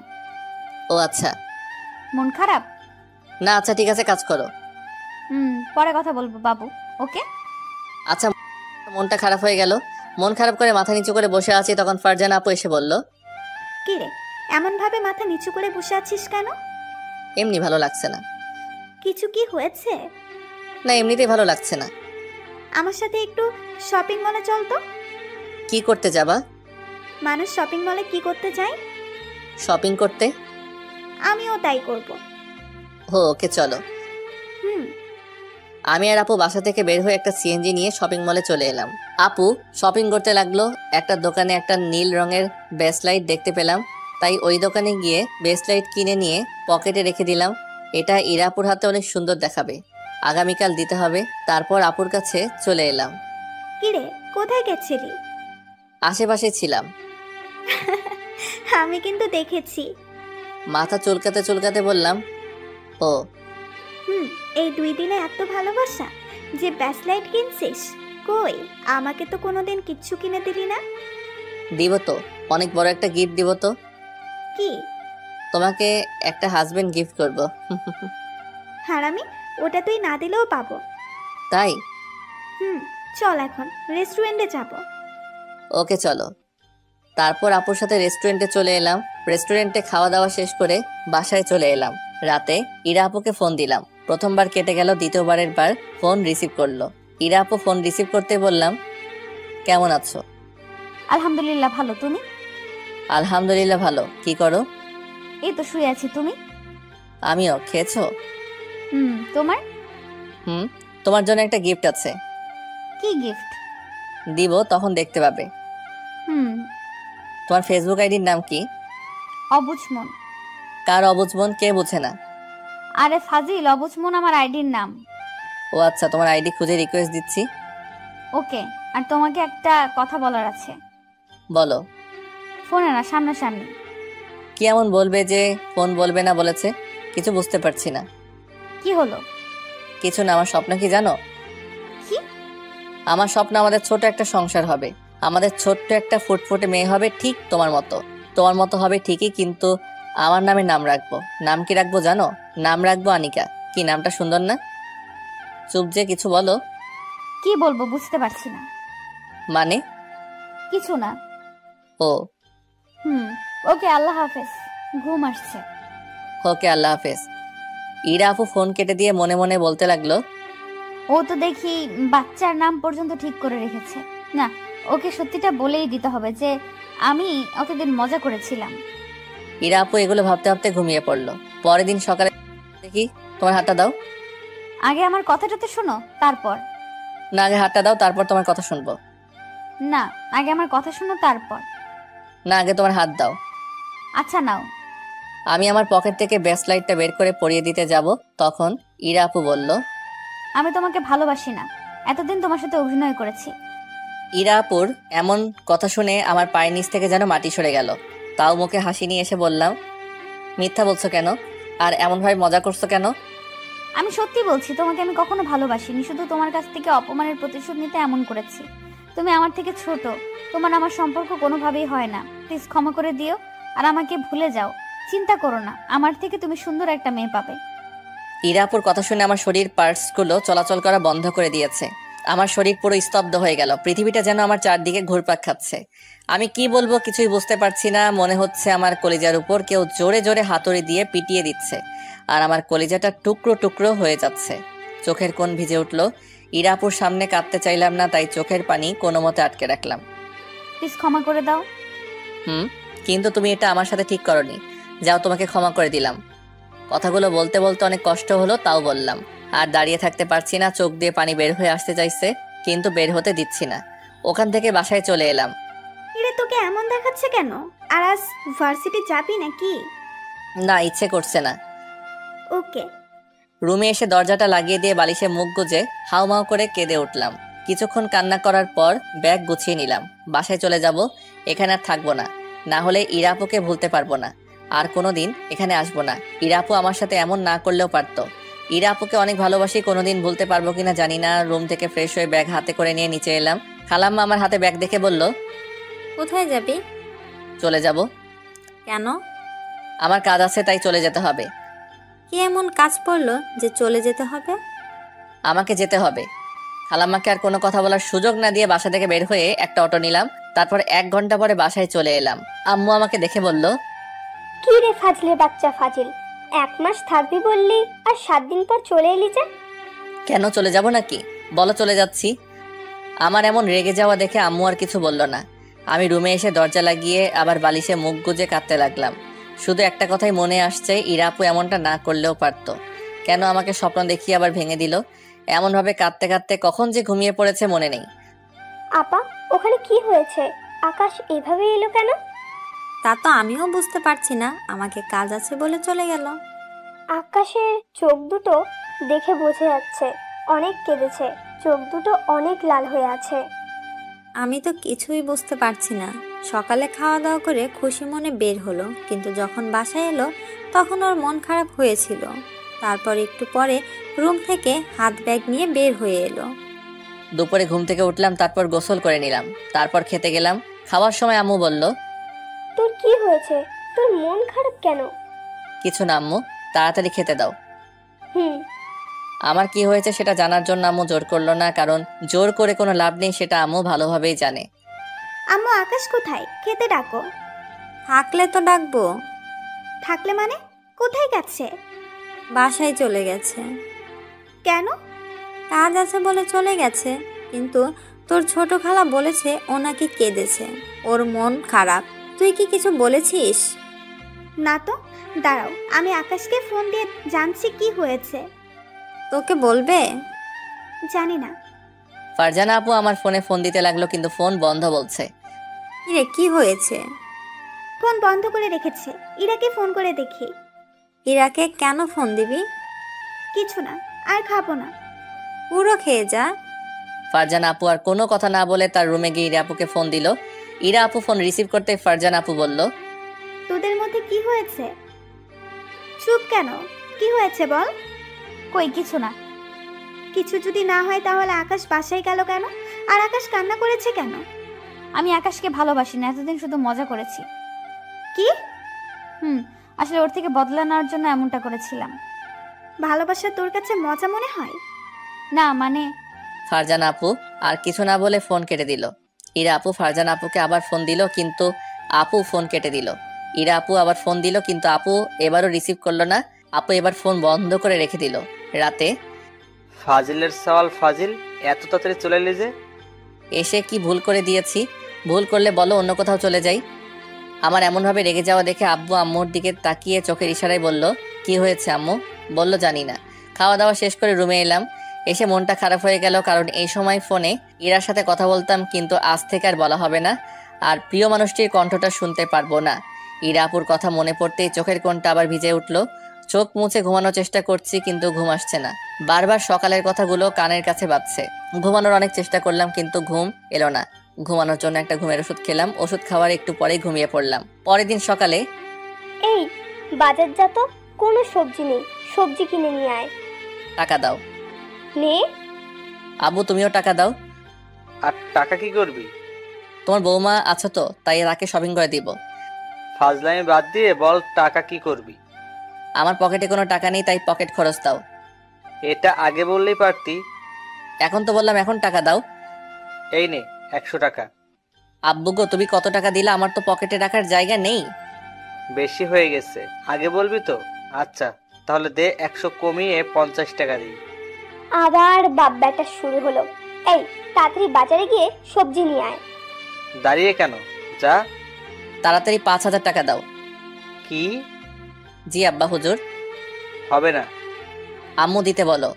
ও আচ্ছা। মন খারাপ? না, আচ্ছা ঠিক আছে, কাজ করো। পরে কথা বলবো বাবু। ওকে। আচ্ছা। মনটা খারাপ হয়ে গেল। মন খারাপ করে মাথা নিচু করে বসে আছি, তখন ফারজানা আপু এসে বলল, কি রে, এমন ভাবে মাথা নিচু করে বসে আছিস কেন? এমনি ভালো লাগছে না। কিছু কি হয়েছে? না, এমনিতেই ভালো লাগছে না। আমার সাথে একটু শপিং মলে চল তো। কি করতে যাবা? মানুষ শপিং মলে কি করতে যায়? শপিং করতে। আমিও তাই করব। ওকে চলো। হুম। আমি আর আপু বাসা থেকে বের হয়ে একটা সিএনজি নিয়ে শপিং মলে চলে এলাম। আপু শপিং করতে লাগলো। একটা দোকানে একটা নীল রঙের বেসলাইট দেখতে পেলাম, তাই ওই দোকানে গিয়ে বেসলাইট কিনে নিয়ে পকেটে রেখে দিলাম। এটা ইরাপুর হাতে অনেক সুন্দর দেখাবে, আগামীকাল দিতে হবে। তারপর আপুর কাছে চলে এলাম। কিরে, কোথায় গেছিলি? আশেপাশে ছিলাম। আমি কিন্তু দেখেছি। মাথা চুলকাতে চুলকাতে বললাম, ও হুম। এই 2 দিনে এত ভালোবাসা যে ব্যাসলাইট কিনছিস? কই, আমাকে তো কোনোদিন কিচ্ছু কিনে দিলি না। দিব তো, অনেক বড় একটা গিফট দিব তো। কি? তোমাকে একটা হাজবেন্ড গিফট করব। হারামি, ওটা তুই না দিলেও পাবো। তাই? হুম। চল এখন রেস্টুরেন্টে যাব। ওকে চলো। তারপর আপুর সাথে রেস্টুরেন্টে চলে এলাম। রেস্টুরেন্টে খাওয়া দাওয়া শেষ করে বাসায় চলে এলাম। রাতে ইরা আপুকে ফোন দিলাম। প্রথমবার কেটে গেল, দ্বিতীয়বারের বার ফোন রিসিভ করলো। ইরা আপু ফোন রিসিভ করতে বললাম, কেমন আছো? আলহামদুলিল্লাহ ভালো, তুমি? আলহামদুলিল্লাহ ভালো। কি করো? এই তো শুয়ে আছি, তুমি? আমিও। খেয়েছো? তোমার? তোমার জন্য একটা গিফট আছে। কি গিফট? দিব, তখন দেখতে পাবে। তোমার ফেসবুক আইডির নাম কি? অবুঝমন। কার অবুঝমন? কে বুঝে না? আরে ফাজিল, অবুঝমন আমার আইডির নাম। ও আচ্ছা, তোমার আইডি খুঁজে রিকোয়েস্ট দিচ্ছি। ওকে। আর তোমাকে একটা কথা বলার আছে। বলো। ফোনে না, সামনাসামনি। কি এমন বলবে যে ফোন বলবে না বলেছে? কিছু বুঝতে পারছি না। কি হলো? কিছু না। আমার স্বপ্ন কি জানো? কি? আমার স্বপ্ন আমাদের ছোট একটা সংসার হবে। আমাদের ছোট্ট একটা ফুটফুটে মেয়ে হবে, ঠিক তোমার মতো। তোমার মতো হবে ঠিকই, কিন্তু আমার নামে নাম রাখবো। নাম কি রাখবো জানো? নাম রাখবো আনিকা। কি নামটা সুন্দর না? চুপ যে, কিছু বলো। কি বলবো বুঝতে পারছি না। মানে? কিছু না। ও ওকে, আল্লাহ হাফেজ, ঘুম আসছে। ওকে, আল্লাহ হাফেজ। ইরা আপু ফোন কেটে দিয়ে মনে মনে বলতে লাগলো, ও তো দেখি বাচ্চার নাম পর্যন্ত ঠিক করে রেখেছে। না, ওকে সত্যিটা বলেই দিতে হবে যে আমি অতদিন মজা করেছিলাম। ইরা আপু এগুলো ভাবতে ভাবতে ঘুমিয়ে পড়লো। পরের দিন সকালে দেখি, তোমার হাতটা দাও। আগে আমার কথাটা তো শোনো, তারপর। না, আগে হাতটা দাও, তারপর তোমার কথা শুনবো। না, আগে আমার কথা শোনো, তারপর। না, আগে তোমার হাত দাও। আচ্ছা নাও। আমি আমার পকেট থেকে ব্যাসলাইটটা বের করে পরিয়ে দিতে যাব, তখন ইরা আপু বলল, আমি তোমাকে ভালোবাসি না। এতদিন তোমার সাথে অভিনয় করেছি। ইরা আপুর এমন কথা শুনে আমার পায়ের নিচ থেকে যেন মাটি সরে গেল। তাও মুখে হাসি নিয়ে এসে বললাম, মিথ্যা বলছো কেন? আর এমনভাবে মজা করছো কেন? আমি সত্যি বলছি, তোমাকে আমি কখনো ভালোবাসিনি। শুধু তোমার কাছ থেকে অপমানের প্রতিশোধ নিতে এমন করেছি। তুমি আমার থেকে ছোট, তোমার আমার সম্পর্ক কোনোভাবেই হয় না। প্লিজ ক্ষমা করে দিও আর আমাকে ভুলে যাও। চিন্তা করো না, আমার থেকে তুমি সুন্দর একটা মেয়ে পাবে। ইরা আপুর কথা শুনে আমার শরীর পার্টসগুলো চলাচল করা বন্ধ করে দিয়েছে। আমার শরীর পুরো স্তব্ধ হয়ে গেল। পৃথিবীটা যেন আমার চারদিকে ঘুরপাক খাচ্ছে। আমি কি বলবো কিছুই বুঝতে পারছি না। মনে হচ্ছে আমার কলিজার উপর কেউ জোরে জোরে হাতুড়ি দিয়ে পিটিয়ে দিচ্ছে, আর আমার কলিজাটা টুকরো টুকরো হয়ে যাচ্ছে। চোখের কোণ ভিজে উঠলো। ইরা আপুর সামনে কাঁদতে চাইলাম না, তাই চোখের পানি কোনো মতে আটকে রাখলাম। প্লিজ ক্ষমা করে দাও। কিন্তু তুমি এটা আমার সাথে ঠিক করনি। যাও, তোমাকে ক্ষমা করে দিলাম। কথাগুলো বলতে বলতে অনেক কষ্ট হলো, তাও বললাম। আর দাঁড়িয়ে থাকতে পারছি না, চোখ দিয়ে পানি বের হয়ে আসতে চাইছে, কিন্তু বের হতে দিচ্ছি না। ওখান থেকে বাসায় চলে এলাম। এরে, তোকে এমন দেখাচ্ছে কেন? আর আজ ভার্সিটি যাবি নাকি? না, ইচ্ছে করছে না। ওকে। রুমে এসে দরজাটা লাগিয়ে দিয়ে বালিশে মুখ গুজে হাউমাউ করে কেঁদে উঠলাম। কিছুক্ষণ কান্না করার পর ব্যাগ গুছিয়ে নিলাম। বাসায় চলে যাব। এখানে আর থাকবো না, না হলে ইরাপুকে ভুলতে পারবো না। আর কোনোদিন এখানে আসবো না। ইরাপু আমার সাথে এমন না করলেও পারতো। ইরাপুকে অনেক ভালোবাসি, কোনোদিন ভুলতে পারবো কিনা জানি না। রুম থেকে ফ্রেশ হয়ে ব্যাগ হাতে করে নিয়ে নিচে এলাম। খালাম্মা আমার হাতে ব্যাগ দেখে বলল, কোথায় যাবি? চলে যাব। কেন? আমার কাজ আছে, তাই চলে যেতে হবে। কি এমন কাজ পড়লো যে চলে যেতে হবে? আমাকে যেতে হবে। খালাম্মাকে আর কোনো কথা বলার সুযোগ না দিয়ে বাসা থেকে বের হয়ে একটা অটো নিলাম। তারপর 1 ঘন্টা পরে বাসায় চলে এলাম। আম্মু আমাকে দেখে বলল, কি রে ফাজলে বাচ্চা ফাজিল, 1 মাস থাকবি বললি আর 7 দিন পর চলে এলি যে? কেন, চলে যাব নাকি? বলো চলে যাচ্ছি। আমার এমন রেগে যাওয়া দেখে আম্মু আর কিছু বলল না। আমি রুমে এসে দরজা লাগিয়ে আবার বালিশে মুখ গুজে কাঁদতে লাগলাম। শুধু একটা কথাই মনে আসছে, ইরাপু এমনটা না করলেও পারতো। কেন আমাকে স্বপ্ন দেখিয়ে আবার ভেঙে দিল? এমনভাবে কাঁদতে কাঁদতে কখন যে ঘুমিয়ে পড়েছে মনে নেই। আপা, ওখানে কি হয়েছে? আকাশ এভাবে এলো কেন? তা তো আমিও বুঝতে পারছি না, আমাকে কাজ আছে বলে চলে গেল। আকাশের চোখ দুটো দেখে বোঝা যাচ্ছে অনেক কেঁদেছে, চোখ দুটো অনেক লাল হয়ে আছে। আমি তো কিছুই বুঝতে পারছি না। সকালে খাওয়া দাওয়া করে খুশি মনে বের হলো, কিন্তু যখন বাসায় এলো তখন ওর মন খারাপ হয়েছিল। তারপর একটু পরে রুম থেকে হাত ব্যাগ নিয়ে বের হয়ে এলো। দুপুরে ঘুম থেকে উঠলাম, তারপর গোসল করে নিলাম, তারপর খেতে গেলাম। খাওয়ার সময় আম্মু বলল, তোর কি হয়েছে? তোর মন খারাপ কেন? কিছু না আম্মু, তাড়াতাড়ি খেতে দাও। হুম। আমার কি হয়েছে সেটা জানার জন্য আম্মু জোর করলো না, কারণ জোর করে কোনো লাভ নেই, সেটা আম্মু ভালোভাবেই জানে। আম্মু আকাশ কোথায়? খেতে ডাকো। থাকলে তো ডাকবো। থাকলে মানে? কোথায় গেছে? বাসায় চলে গেছে। কেন? কাজ আছে বলে চলে গেছে, কিন্তু তোর ছোট খালা বলেছে ও নাকি কেঁদেছে, ওর মন খারাপ। তুই কি কিছু বলেছিস? না তো। দাঁড়াও, আমি আকাশকে ফোন দিয়ে জানছি কি হয়েছে। তোকে বলবে? জানি না। ফারজানা আপু আমার ফোন দিতে লাগলো, কিন্তু ফোন বন্ধ বলছে। কিরে, কি হয়েছে? ফোন বন্ধ করে রেখেছে। ইরাকে ফোন করে দেখি। ইরাকে কেন ফোন দিবি? কিছু না, আর খাবো না। পুরো খেয়ে যা। ফারজানা আপু আর কোনো কথা না বলে তার রুমে গিয়ে ইরা আপুকে ফোন দিল। ইরা আপু ফোন রিসিভ করতে ফারজানা আপু বলল, তোদের মধ্যে কি হয়েছে? চুপ কেন? কি হয়েছে বল। কই কিছু না। কিছু যদি না হয় তাহলে আকাশ বাসায় গেল কেন? আর আকাশ কান্না করেছে কেন? আমি আকাশকে ভালোবাসি না, এতদিন শুধু মজা করেছি। কি? আসলে ওর থেকে বদলা নেওয়ার জন্য এমনটা করেছিলাম। ভালোবাসা তোর কাছে মজা মনে হয়? না মানে ফারজানা আপু আর কিছু না বলে ফোন কেটে দিল। ইরা আপু ফারজানা আপুকে আবার ফোন দিল, কিন্তু আপু ফোন কেটে দিল। ইরা আপু আবার ফোন দিল, কিন্তু আপু এবারও রিসিভ করলো না। আপু এবার ফোন বন্ধ করে রেখে দিল। রাতে ফাজিলের সওয়াল ফাজিল, এত তাড়াতাড়ি চলে এলি যে? এসে কি ভুল করে দিয়েছি? ভুল করলে বলো, অন্য কোথাও চলে যাই। আমার এমনভাবে রেগে যাওয়া দেখে আব্বু আম্মুর দিকে তাকিয়ে চোখের ইশারায় বলল, কি হয়েছে আম্মু? বলল, জানি না। খাওয়া দাওয়া শেষ করে রুমে এলাম। এসে মনটা খারাপ হয়ে গেল, কারণ এই সময় ফোনে ইরার সাথে কথা বলতাম, কিন্তু আজ থেকে আর বলা হবে না, আর প্রিয় মানুষটির কণ্ঠটা শুনতে পারবো না। ইরা আপুর কথা মনে পড়তেই চোখের কোণটা আবার ভিজে উঠল। চোখ মুছে ঘুমানোর চেষ্টা করছি, কিন্তু ঘুম আসছে না। বারবার সকালের কথাগুলো কানের কাছে বাজছে। ঘুমানোর অনেক চেষ্টা করলাম, কিন্তু ঘুম এলো না। ঘুমানোর জন্য একটা ঘুমের ওষুধ খেলাম, ওষুধ খাওয়ার একটু পরেই ঘুমিয়ে পড়লাম। পরের দিন সকালে, এই বাজার যা তো, কোনো সবজি নেই, সবজি কিনে নিয়ে আয়। টাকা দাও। নে। আব্বু তুমিও টাকা দাও। আর টাকা কি করবি? তোমার বৌমা আছো তো, তাই তাকে শপিং করে দিব। ফাজলামি বাদ দিয়ে বল, টাকা কি করবি? আমার পকেটে কোনো টাকা নেই, তাই পকেট খরচ দাও। এটা আগে বললেই পারতি। এখন তো বললাম, এখন টাকা দাও। এই নে 100 টাকা। আব্বু গো, তুমি কত টাকা দিলে? আমার তো পকেটে রাখার জায়গা নেই। বেশি হয়ে গেছে, আগে বলবি তো। আচ্ছা তাহলে দে, 100 কমিয়ে 50 টাকা দিই। আবার বাপ ব্যাটা শুরু হলো। এই তাড়াতাড়ি বাজারে গিয়ে সবজি নিয়ে আয়। দাঁড়িয়ে কেন, যা। তাড়াতাড়ি 5000 টাকা দাও। কি? জি আব্বা হুজুর। হবে না। আম্মু দিতে বলো।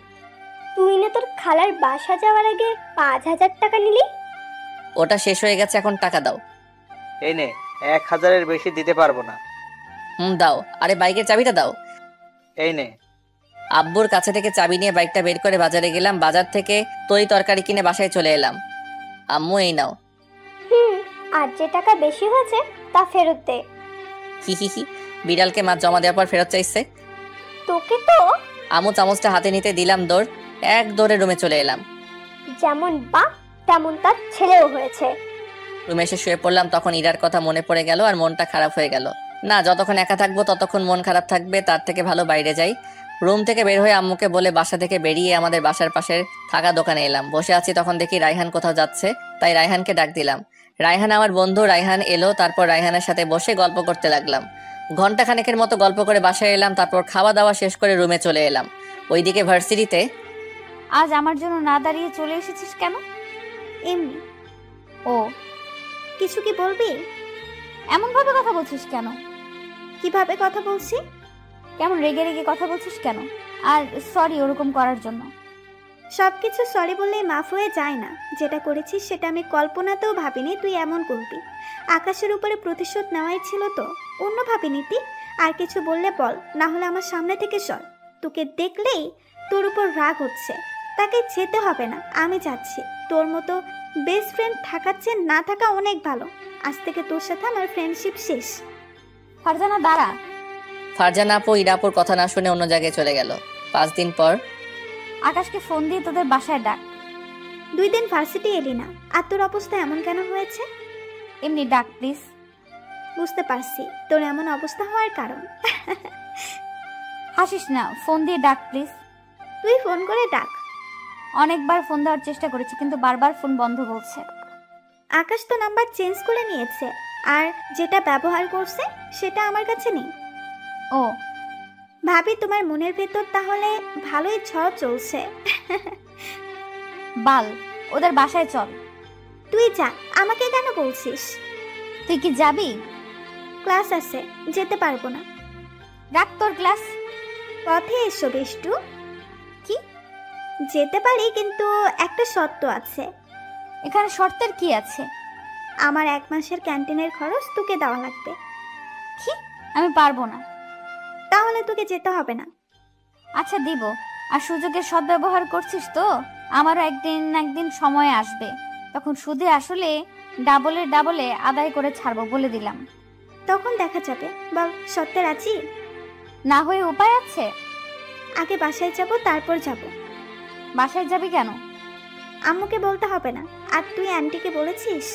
তুই না তোর খালার বাসা যাওয়ার আগে 5000 টাকা নিলি? ওটা শেষ হয়ে গেছে, এখন টাকা দাও। এই নে, 1000-এর বেশি দিতে পারবো না। দাও। আরে বাইকের চাবিটা দাও। এই নে। আব্বুর কাছে থেকে চাবি নিয়ে বাইকটা বের করে বাজারে গেলাম। বাজার থেকে তরি তরকারি কিনে বাসায় চলে এলাম। আম্মু এই নাও। আর যে টাকা বেশি হয়েছে তা ফেরত দে। হি বিড়ালকে মাছ জমা দেওয়ার পর ফেরত চাইছে। তোকে তো। আম্মু চামচটা হাতে নিতে দিলাম দৌড়। এক দৌড়ে রুমে চলে এলাম। যেমন বাপ তেমন তার ছেলেও হয়েছে। রুমে এসে শুয়ে পড়লাম, তখন ইরার কথা মনে পড়ে গেল আর মনটা খারাপ হয়ে গেল। না, যতক্ষণ একা থাকবো ততক্ষণ মন খারাপ থাকবে, তার থেকে ভালো বাইরে যাই। রুম থেকে বের হয়ে আম্মুকে বলে বাসা থেকে বেরিয়ে আমাদের বাসার পাশের থাকা দোকানে এলাম। বসে আছি, তখন দেখি রায়হান কোথাও যাচ্ছে, তাই রায়হানকে ডাক দিলাম। রায়হান আমার বন্ধু। রায়হান এলো, তারপর রায়হানের সাথে বসে গল্প করতে লাগলাম। ঘন্টা খানেকের মতো গল্প করে বাসায় এলাম, তারপর খাওয়া দাওয়া শেষ করে রুমে চলে এলাম। ওইদিকে ভার্সিটিতে। আজ আমার জন্য না দাঁড়িয়ে চলে এসেছিস কেন? এমনি। ও, কিছু কি বলবি? এমন ভাবে কথা বলছিস কেন? কিভাবে কথা বলছি? কেমন রেগে রেগে কথা বলছিস কেন? আর সরি ওরকম করার জন্য। সবকিছু সরি বললেই মাফ হয়ে যায় না। যেটা করেছিস সেটা আমি কল্পনাতেও ভাবিনি তুই এমন করবি। আকাশের উপরে প্রতিশোধ নেওয়াই ছিল তো, অন্য ভাবিনি তুই। আর কিছু বললে বল, না হলে আমার সামনে থেকে সর। তোকে দেখলেই তোর উপর রাগ হচ্ছে। তাকে যেতে হবে না, আমি যাচ্ছি। তোর মতো বেস্ট ফ্রেন্ড থাকার চেয়ে না থাকা অনেক ভালো। আজ থেকে তোর সাথে আমার ফ্রেন্ডশিপ শেষ। ফারজানা দাঁড়া। ফারজানা আপু ইরা আপুর কথা না শুনে অন্য জায়গায় চলে গেল। 5 দিন পর আকাশকে ফোন দিয়ে তোদের বাসায় ডাক। 2 দিন ভার্সিটি এলি না, আর তোর অবস্থা এমন কেন হয়েছে? এমনি ডাক প্লিজ। বুঝতে পারছি তোর এমন অবস্থা হওয়ার কারণ। হাসিস না, ফোন দিয়ে ডাক প্লিজ। তুই ফোন করে ডাক। অনেকবার ফোন দেওয়ার চেষ্টা করেছি কিন্তু বারবার ফোন বন্ধ বলছে। আকাশ তো নাম্বার চেঞ্জ করে নিয়েছে, আর যেটা ব্যবহার করছে সেটা আমার কাছে নেই। ও ভাবি তোমার মনের ভেতর তাহলে ভালোই ঝড় চলছে। বাল, ওদের বাসায় চল। তুই যা, আমাকে কেন বলছিস? তুই কি যাবি? ক্লাস আছে, যেতে পারবো না। রাখ তোর ক্লাস। পথে এসো বিষ্টু। কি? যেতে পারি, কিন্তু একটা শর্ত আছে। এখানে শর্তের কি আছে? আমার 1 মাসের ক্যান্টিনের খরচ তোকে দেওয়া লাগবে। কি? আমি পারবো না। তাহলে তোকে যেতে হবে না। আচ্ছা দিব। আর সুযোগের সদ্ব্যবহার করছিস তো? আমারও একদিন সময় আসবে, তখন সুদে আসলে ডাবলে আদায় করে ছাড়বো, বলে দিলাম। তখন দেখা যাবে। বল, সত্যি রাজি? না হয়ে উপায় আছে? আগে বাসায় যাব, তারপর যাব। বাসায় যাবি কেন? আম্মুকে বলতে হবে না। আর তুই আন্টিকে বলেছিস?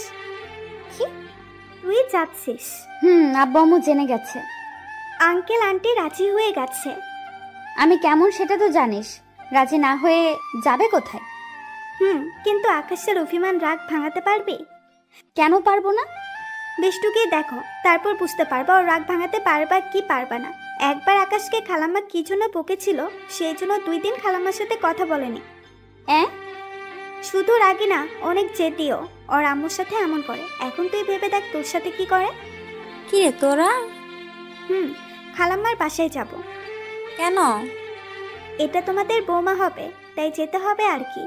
কি? তুই যাচ্ছিস? আব্বু আম্মু জেনে গেছে। আঙ্কেল আন্টি রাজি হয়ে গেছে। আমি কেমন সেটা তো জানিস। রাজি না হয়ে যাবে কোথায়? কিন্তু আকাশের অভিমান রাগ ভাঙাতে পারবি? কেন পারবো না? বিষ্টুকে দেখো, তারপর বুঝতে পারবা ও রাগ ভাঙাতে পারবা কি পারবা না। একবার আকাশকে খালাম্মা কি জন্য বকেছিল, সেই জন্য 2 দিন খালাম্মার সাথে কথা বলেনি। শুধু রাগি না, অনেক জেদিও। ওর আম্মুর সাথে এমন করে। এখন তুই ভেবে দেখ তোর সাথে কি করে। কি রে তোরা? খালাম্মার বাসায় যাব। কেন? এটা তোমাদের বৌমা হবে, তাই যেতে হবে আর কি।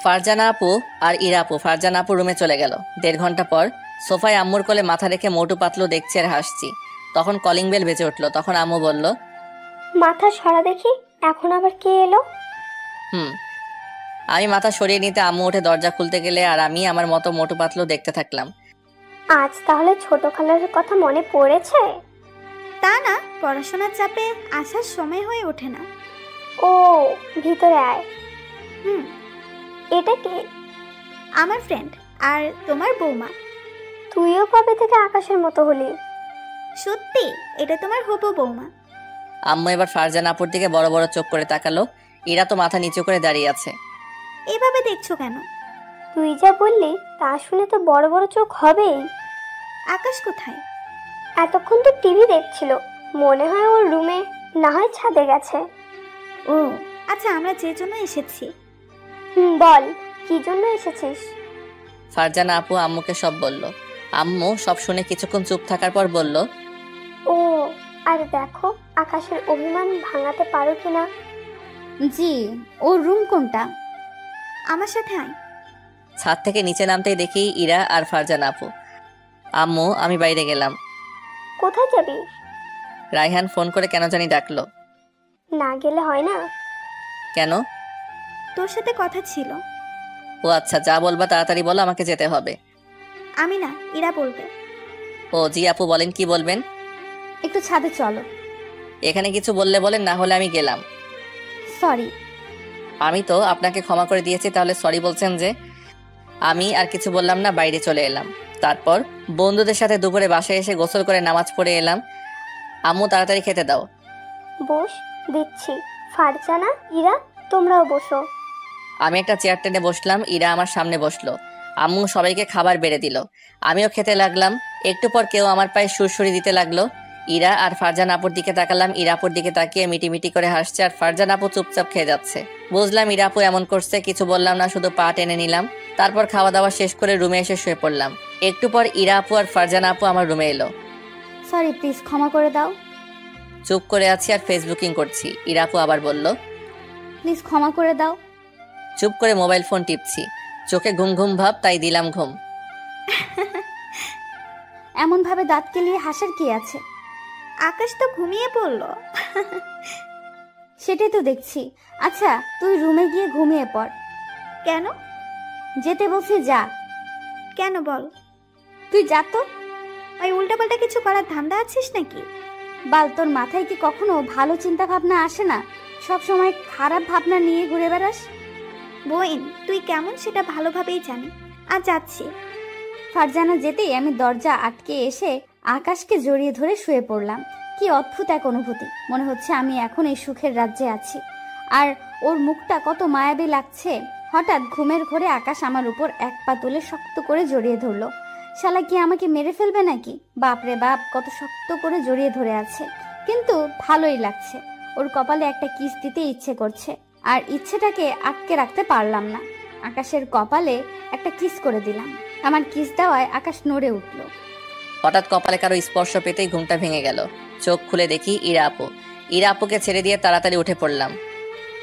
ফারজানা আপু আর ইরা আপু ফারজানা আপু রুমে চলে গেল। 1.5 ঘন্টা পর সোফায় আম্মুর কোলে মাথা রেখে মোটু পাতলু দেখছি আর হাসছি। তখন কলিং বেল বেজে উঠলো। তখন আম্মু বলল, মাথা সরা দেখি, এখন আবার কে এলো? আমি মাথা সরিয়ে নিতে আম্মু উঠে দরজা খুলতে গেলে আর আমি আমার মতো মোটু পাতলু দেখতে থাকলাম। আজ তাহলে ছোট খালার কথা মনে পড়েছে? তা না, পড়াশোনার চাপে আসার সময় হয়ে ওঠে না। ও, ভিতরে আয়। এটা কে? আমার ফ্রেন্ড, আর তোমার বৌমা। তুইও কবে থেকে আকাশের মতো হলি? সত্যি, এটা তোমার হবু বৌমা। আম্মু এবার ফারজানা আপুর দিকে বড় বড় চোখ করে তাকালো। ইরা তো মাথা নিচু করে দাঁড়িয়ে আছে। এভাবে দেখছো কেন? তুই যা বললি তা শুনে তো বড় বড় চোখ হবেই। আকাশ কোথায়? এতক্ষণ তো টিভি দেখছিল, মনে হয় ওর রুমে, না হয় ছাদে গেছে। ও আচ্ছা, আমরা যে জন্য এসেছি। বল, কি জন্য এসেছিস? ফারজানা আপু আম্মুকে সব বলল। আম্মু সব শুনে কিছুক্ষণ চুপ থাকার পর বলল, ও, আর দেখো আকাশের অভিমান ভাঙাতে পারো কিনা। জি, ওর রুম কোনটা? আমার সাথে আয়। ছাদ থেকে নিচে নামতেই দেখি ইরা আর ফারজানা আপু। আম্মু, আমি বাইরে গেলাম। কোথায় যাবি? রায়হান ফোন করে কেন জানি ডাকলো। না গেলে হয় না? কেন? তোর সাথে কথা ছিল। ও আচ্ছা, যা বলবা তাড়াতাড়ি বলো, আমাকে যেতে হবে। আমি না, ইরা বলবে। ও জি আপু, বলেন কি বলবেন? একটু ছাদে চলো। এখানে কিছু বললে বলেন, না হলে আমি গেলাম। সরি। আমি তো আপনাকে ক্ষমা করে দিয়েছি, তাহলে সরি বলছেন যে? আমি আর কিছু বললাম না, বাইরে চলে এলাম। তারপর বন্ধুদের সাথে দুপুরে বাসায় এসে গোসল করে নামাজ পড়ে এলাম। আম্মু তাড়াতাড়ি খেতে দাও। বস, দিচ্ছি। ফারজানা, ইরা, তোমরাও বসো। আমি একটা চেয়ার টেনে বসলাম, ইরা আমার সামনে বসলো। আম্মু সবাইকে খাবার বেড়ে দিল। আমিও খেতে লাগলাম। একটু পর কেউ আমার পায়ে সুরসুরি দিতে লাগলো। ইরা আর ফারজানা আপুর দিকে তাকালাম। ইরা আপুর দিকে তাকিয়ে মিটি করে হাসছে, আর ফারজানা আপু চুপচাপ খেয়ে যাচ্ছে। বুঝলাম ইরা আপু এমন করছে, কিছু বললাম না, শুধু পা টেনে নিলাম। তারপর খাওয়া দাওয়া শেষ করে রুমে এসে শুয়ে পড়লাম। একটু পর ইরা আপু আর ফারজানা আপু আমার রুমে এলো। সরি, প্লিজ ক্ষমা করে দাও। চুপ করে আছি আর ফেসবুকিং করছি। ইরা আপু আবার বলল, প্লিজ ক্ষমা করে দাও। চুপ করে মোবাইল ফোন টিপছি। চোখে ঘুম ঘুম ভাব, তাই দিলাম ঘুম। এমন ভাবে দাঁত কেলিয়ে হাসার কি আছে? আকাশ তো ঘুমিয়ে পড়লো। সেটাই তো দেখছি। আচ্ছা তুই রুমে গিয়ে ঘুমিয়ে পড়। কেন? যেতে বলছি যা। কেন বল? তুই যা তো। ওই উল্টাপাল্টা কিছু করার ধান্দা আছিস নাকি? বাল, তোর মাথায় কি কখনো ভালো চিন্তা ভাবনা আসে না? সব সময় খারাপ ভাবনা নিয়ে ঘুরে বেড়াস। বোন, তুই কেমন সেটা ভালোভাবেই জানি। আর যাচ্ছি। ফারজানা যেতেই আমি দরজা আটকে এসে আকাশকে জড়িয়ে ধরে শুয়ে পড়লাম। কি অদ্ভুত এক অনুভূতি, মনে হচ্ছে আমি এখন এই সুখের রাজ্যে আছি। আর ওর মুখটা কত মায়াবী লাগছে। হঠাৎ ঘুমের ঘোরে আকাশ আমার উপর এক পা তুলে শক্ত করে জড়িয়ে ধরলো। শালা কি আমাকে মেরে ফেলবে নাকি? বাপরে বাপ, কত শক্ত করে জড়িয়ে ধরে আছে, কিন্তু ভালোই লাগছে। ওর কপালে একটা কিস দিতে ইচ্ছে করছে, আর ইচ্ছেটাকে আটকে রাখতে পারলাম না। আকাশের কপালে একটা কিস করে দিলাম। আমার কিস দেওয়ায় আকাশ নড়ে উঠল। হঠাৎ কপালে কারো স্পর্শ পেতেই ঘুমটা ভেঙে গেল। চোখ খুলে দেখি ইরা আপু। ইরা আপুকে ছেড়ে দিয়ে তাড়াতাড়ি উঠে পড়লাম।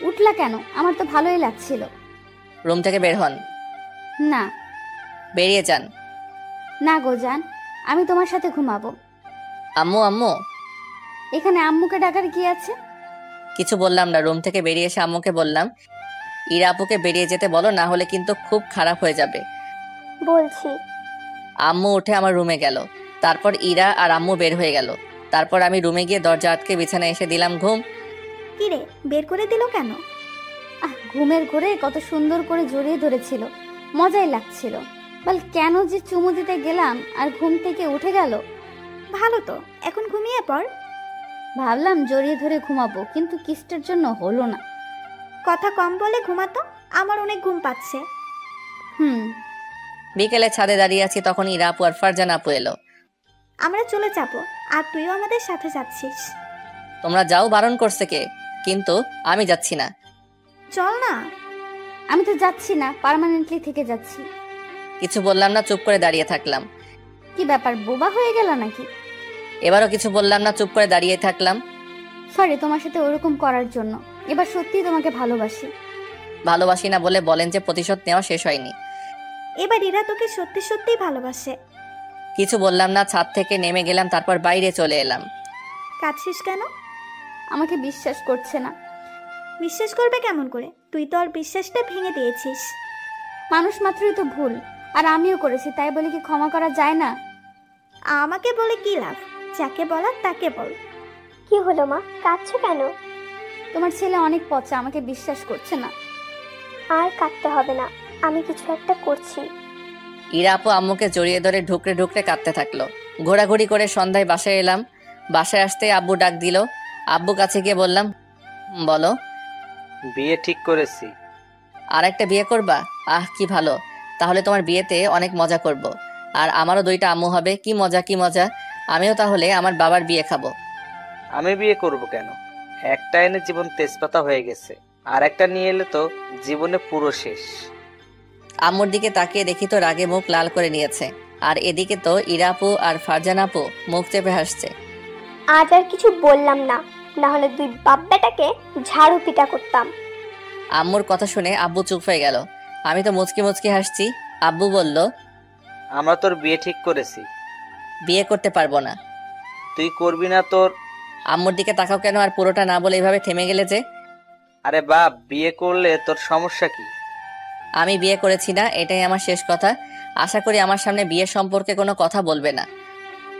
উঠলা কেন? আমার তো ভালোই লাগছিল। রুম থেকে বের হন। না। বেরিয়ে যান। না গো জান, আমি তোমার সাথে ঘুমাবো। আম্মু আম্মু। এখানে আম্মুকে ডাকার কি আছে? কিছু বললাম না। রুম থেকে বেরিয়ে এসে আম্মুকে বললাম, ইরা আপুকে বেরিয়ে যেতে বলো, না হলে কিন্তু খুব খারাপ হয়ে যাবে। বলছি। আম্মু উঠে আমার রুমে গেল। তারপর ইরা আর আম্মু বের হয়ে গেল। তারপর আমি রুমে গিয়ে দরজা আটকে বিছানায় এসে দিলাম ঘুম। কিরে, বের করে দিল কেন? ঘুমের ঘোরে কত সুন্দর করে জড়িয়ে ধরেছিল, মজাই লাগছিল। বল কেন যে চুমু দিতে গেলাম আর ঘুম থেকে উঠে গেল। ভালো তো, এখন ঘুমিয়ে পড়। ভাবলাম জড়িয়ে ধরে ঘুমাবো, কিন্তু কিস্টের জন্য হলো না। কথা কম বলে ঘুমাতো, আমার অনেক ঘুম পাচ্ছে। বিকেলে ছাদে দাঁড়িয়ে আছি, তখন ইরা আপু আর ফারজানা আপু এলো। আমরা চলে যাবো, আর তুইও আমাদের সাথে যাচ্ছিস। তোমরা যাও, বারণ করছে কে? কিন্তু আমি যাচ্ছি না। চল না। আমি তো যাচ্ছি না, পার্মানেন্টলি থেকে যাচ্ছি। কিছু বললাম না, চুপ করে দাঁড়িয়ে থাকলাম। কি ব্যাপার, বোবা হয়ে গেল নাকি? এবারও কিছু বললাম না, চুপ করে দাঁড়িয়ে থাকলাম। সরি তোমার সাথে ওরকম করার জন্য। এবার সত্যিই তোমাকে ভালোবাসি। ভালোবাসি না বলে বলেন যে প্রতিশোধ নেওয়া শেষ হয়নি। এবার ইরা তোকে সত্যি সত্যিই ভালোবাসে। কিছু বললাম না, ছাদ থেকে নেমে গেলাম, তারপর বাইরে চলে এলাম। কাঁদছিস কেন? আমাকে বিশ্বাস করছে না। বিশ্বাস করবে কেমন করে? তুই তো আর বিশ্বাসটা ভেঙে দিয়েছিস। মানুষ মাত্রই তো ভুল, আর আমিও করেছি, তাই বলে কি ক্ষমা করা যায় না? আমাকে বলে কি লাভ? যাকে বলার তাকে বল। কি হলো মা, কাঁদছো কেন? তোমার ছেলে অনেক পচা, আমাকে বিশ্বাস করছে না। আর কাঁদতে হবে না, আমি কিছু একটা করছি। ইরা আপু আম্মুকে জড়িয়ে ধরে ঢুকরে ঢুকরে কাঁদতে থাকলো। ঘোরাঘুরি করে সন্ধ্যায় বাসায় এলাম। বাসায় আসতে আব্বু ডাক দিল। আব্বু কাছে গিয়ে বললাম, বলো। বিয়ে ঠিক করেছি। আর একটা বিয়ে করবা? আহ কি ভালো, তাহলে তোমার বিয়েতে অনেক মজা করব। আর আমারও 2টা আম্মু হবে। কি মজা কি মজা। আমিও তাহলে আমার বাবার বিয়ে খাবো। আমি বিয়ে করব কেন? একটা এনে জীবন তেজপাতা হয়ে গেছে, আর একটা নিয়ে এলে তো জীবনে পুরো শেষ। আম্মুর দিকে তাকিয়ে দেখি তো রাগে মুখ লাল করে নিয়েছে, আর এদিকে তো ইরা আপু আর ফারজানা আপু মুখ চেপে হাসছে। আজ আর কিছু বললাম না, না হলে দুই বাপ বেটাকে ঝাড়ু পিটা করতাম। আম্মুর কথা শুনে আব্বু চুপ হয়ে গেল। আমি তো মুচকি মুচকি হাসছি। আব্বু বলল, আমরা তোর বিয়ে ঠিক করেছি। বিয়ে করতে পারবো না। তুই করবি না তোর? আম্মুর দিকে তাকাও কেন, আর পুরোটা না বলে এইভাবে থেমে গেলে যে? আরে বাপ, বিয়ে করলে তোর সমস্যা কি? আমি বিয়ে করেছি না, এটাই আমার শেষ কথা। আশা করি আমার সামনে বিয়ে সম্পর্কে কোনো কথা বলবে না।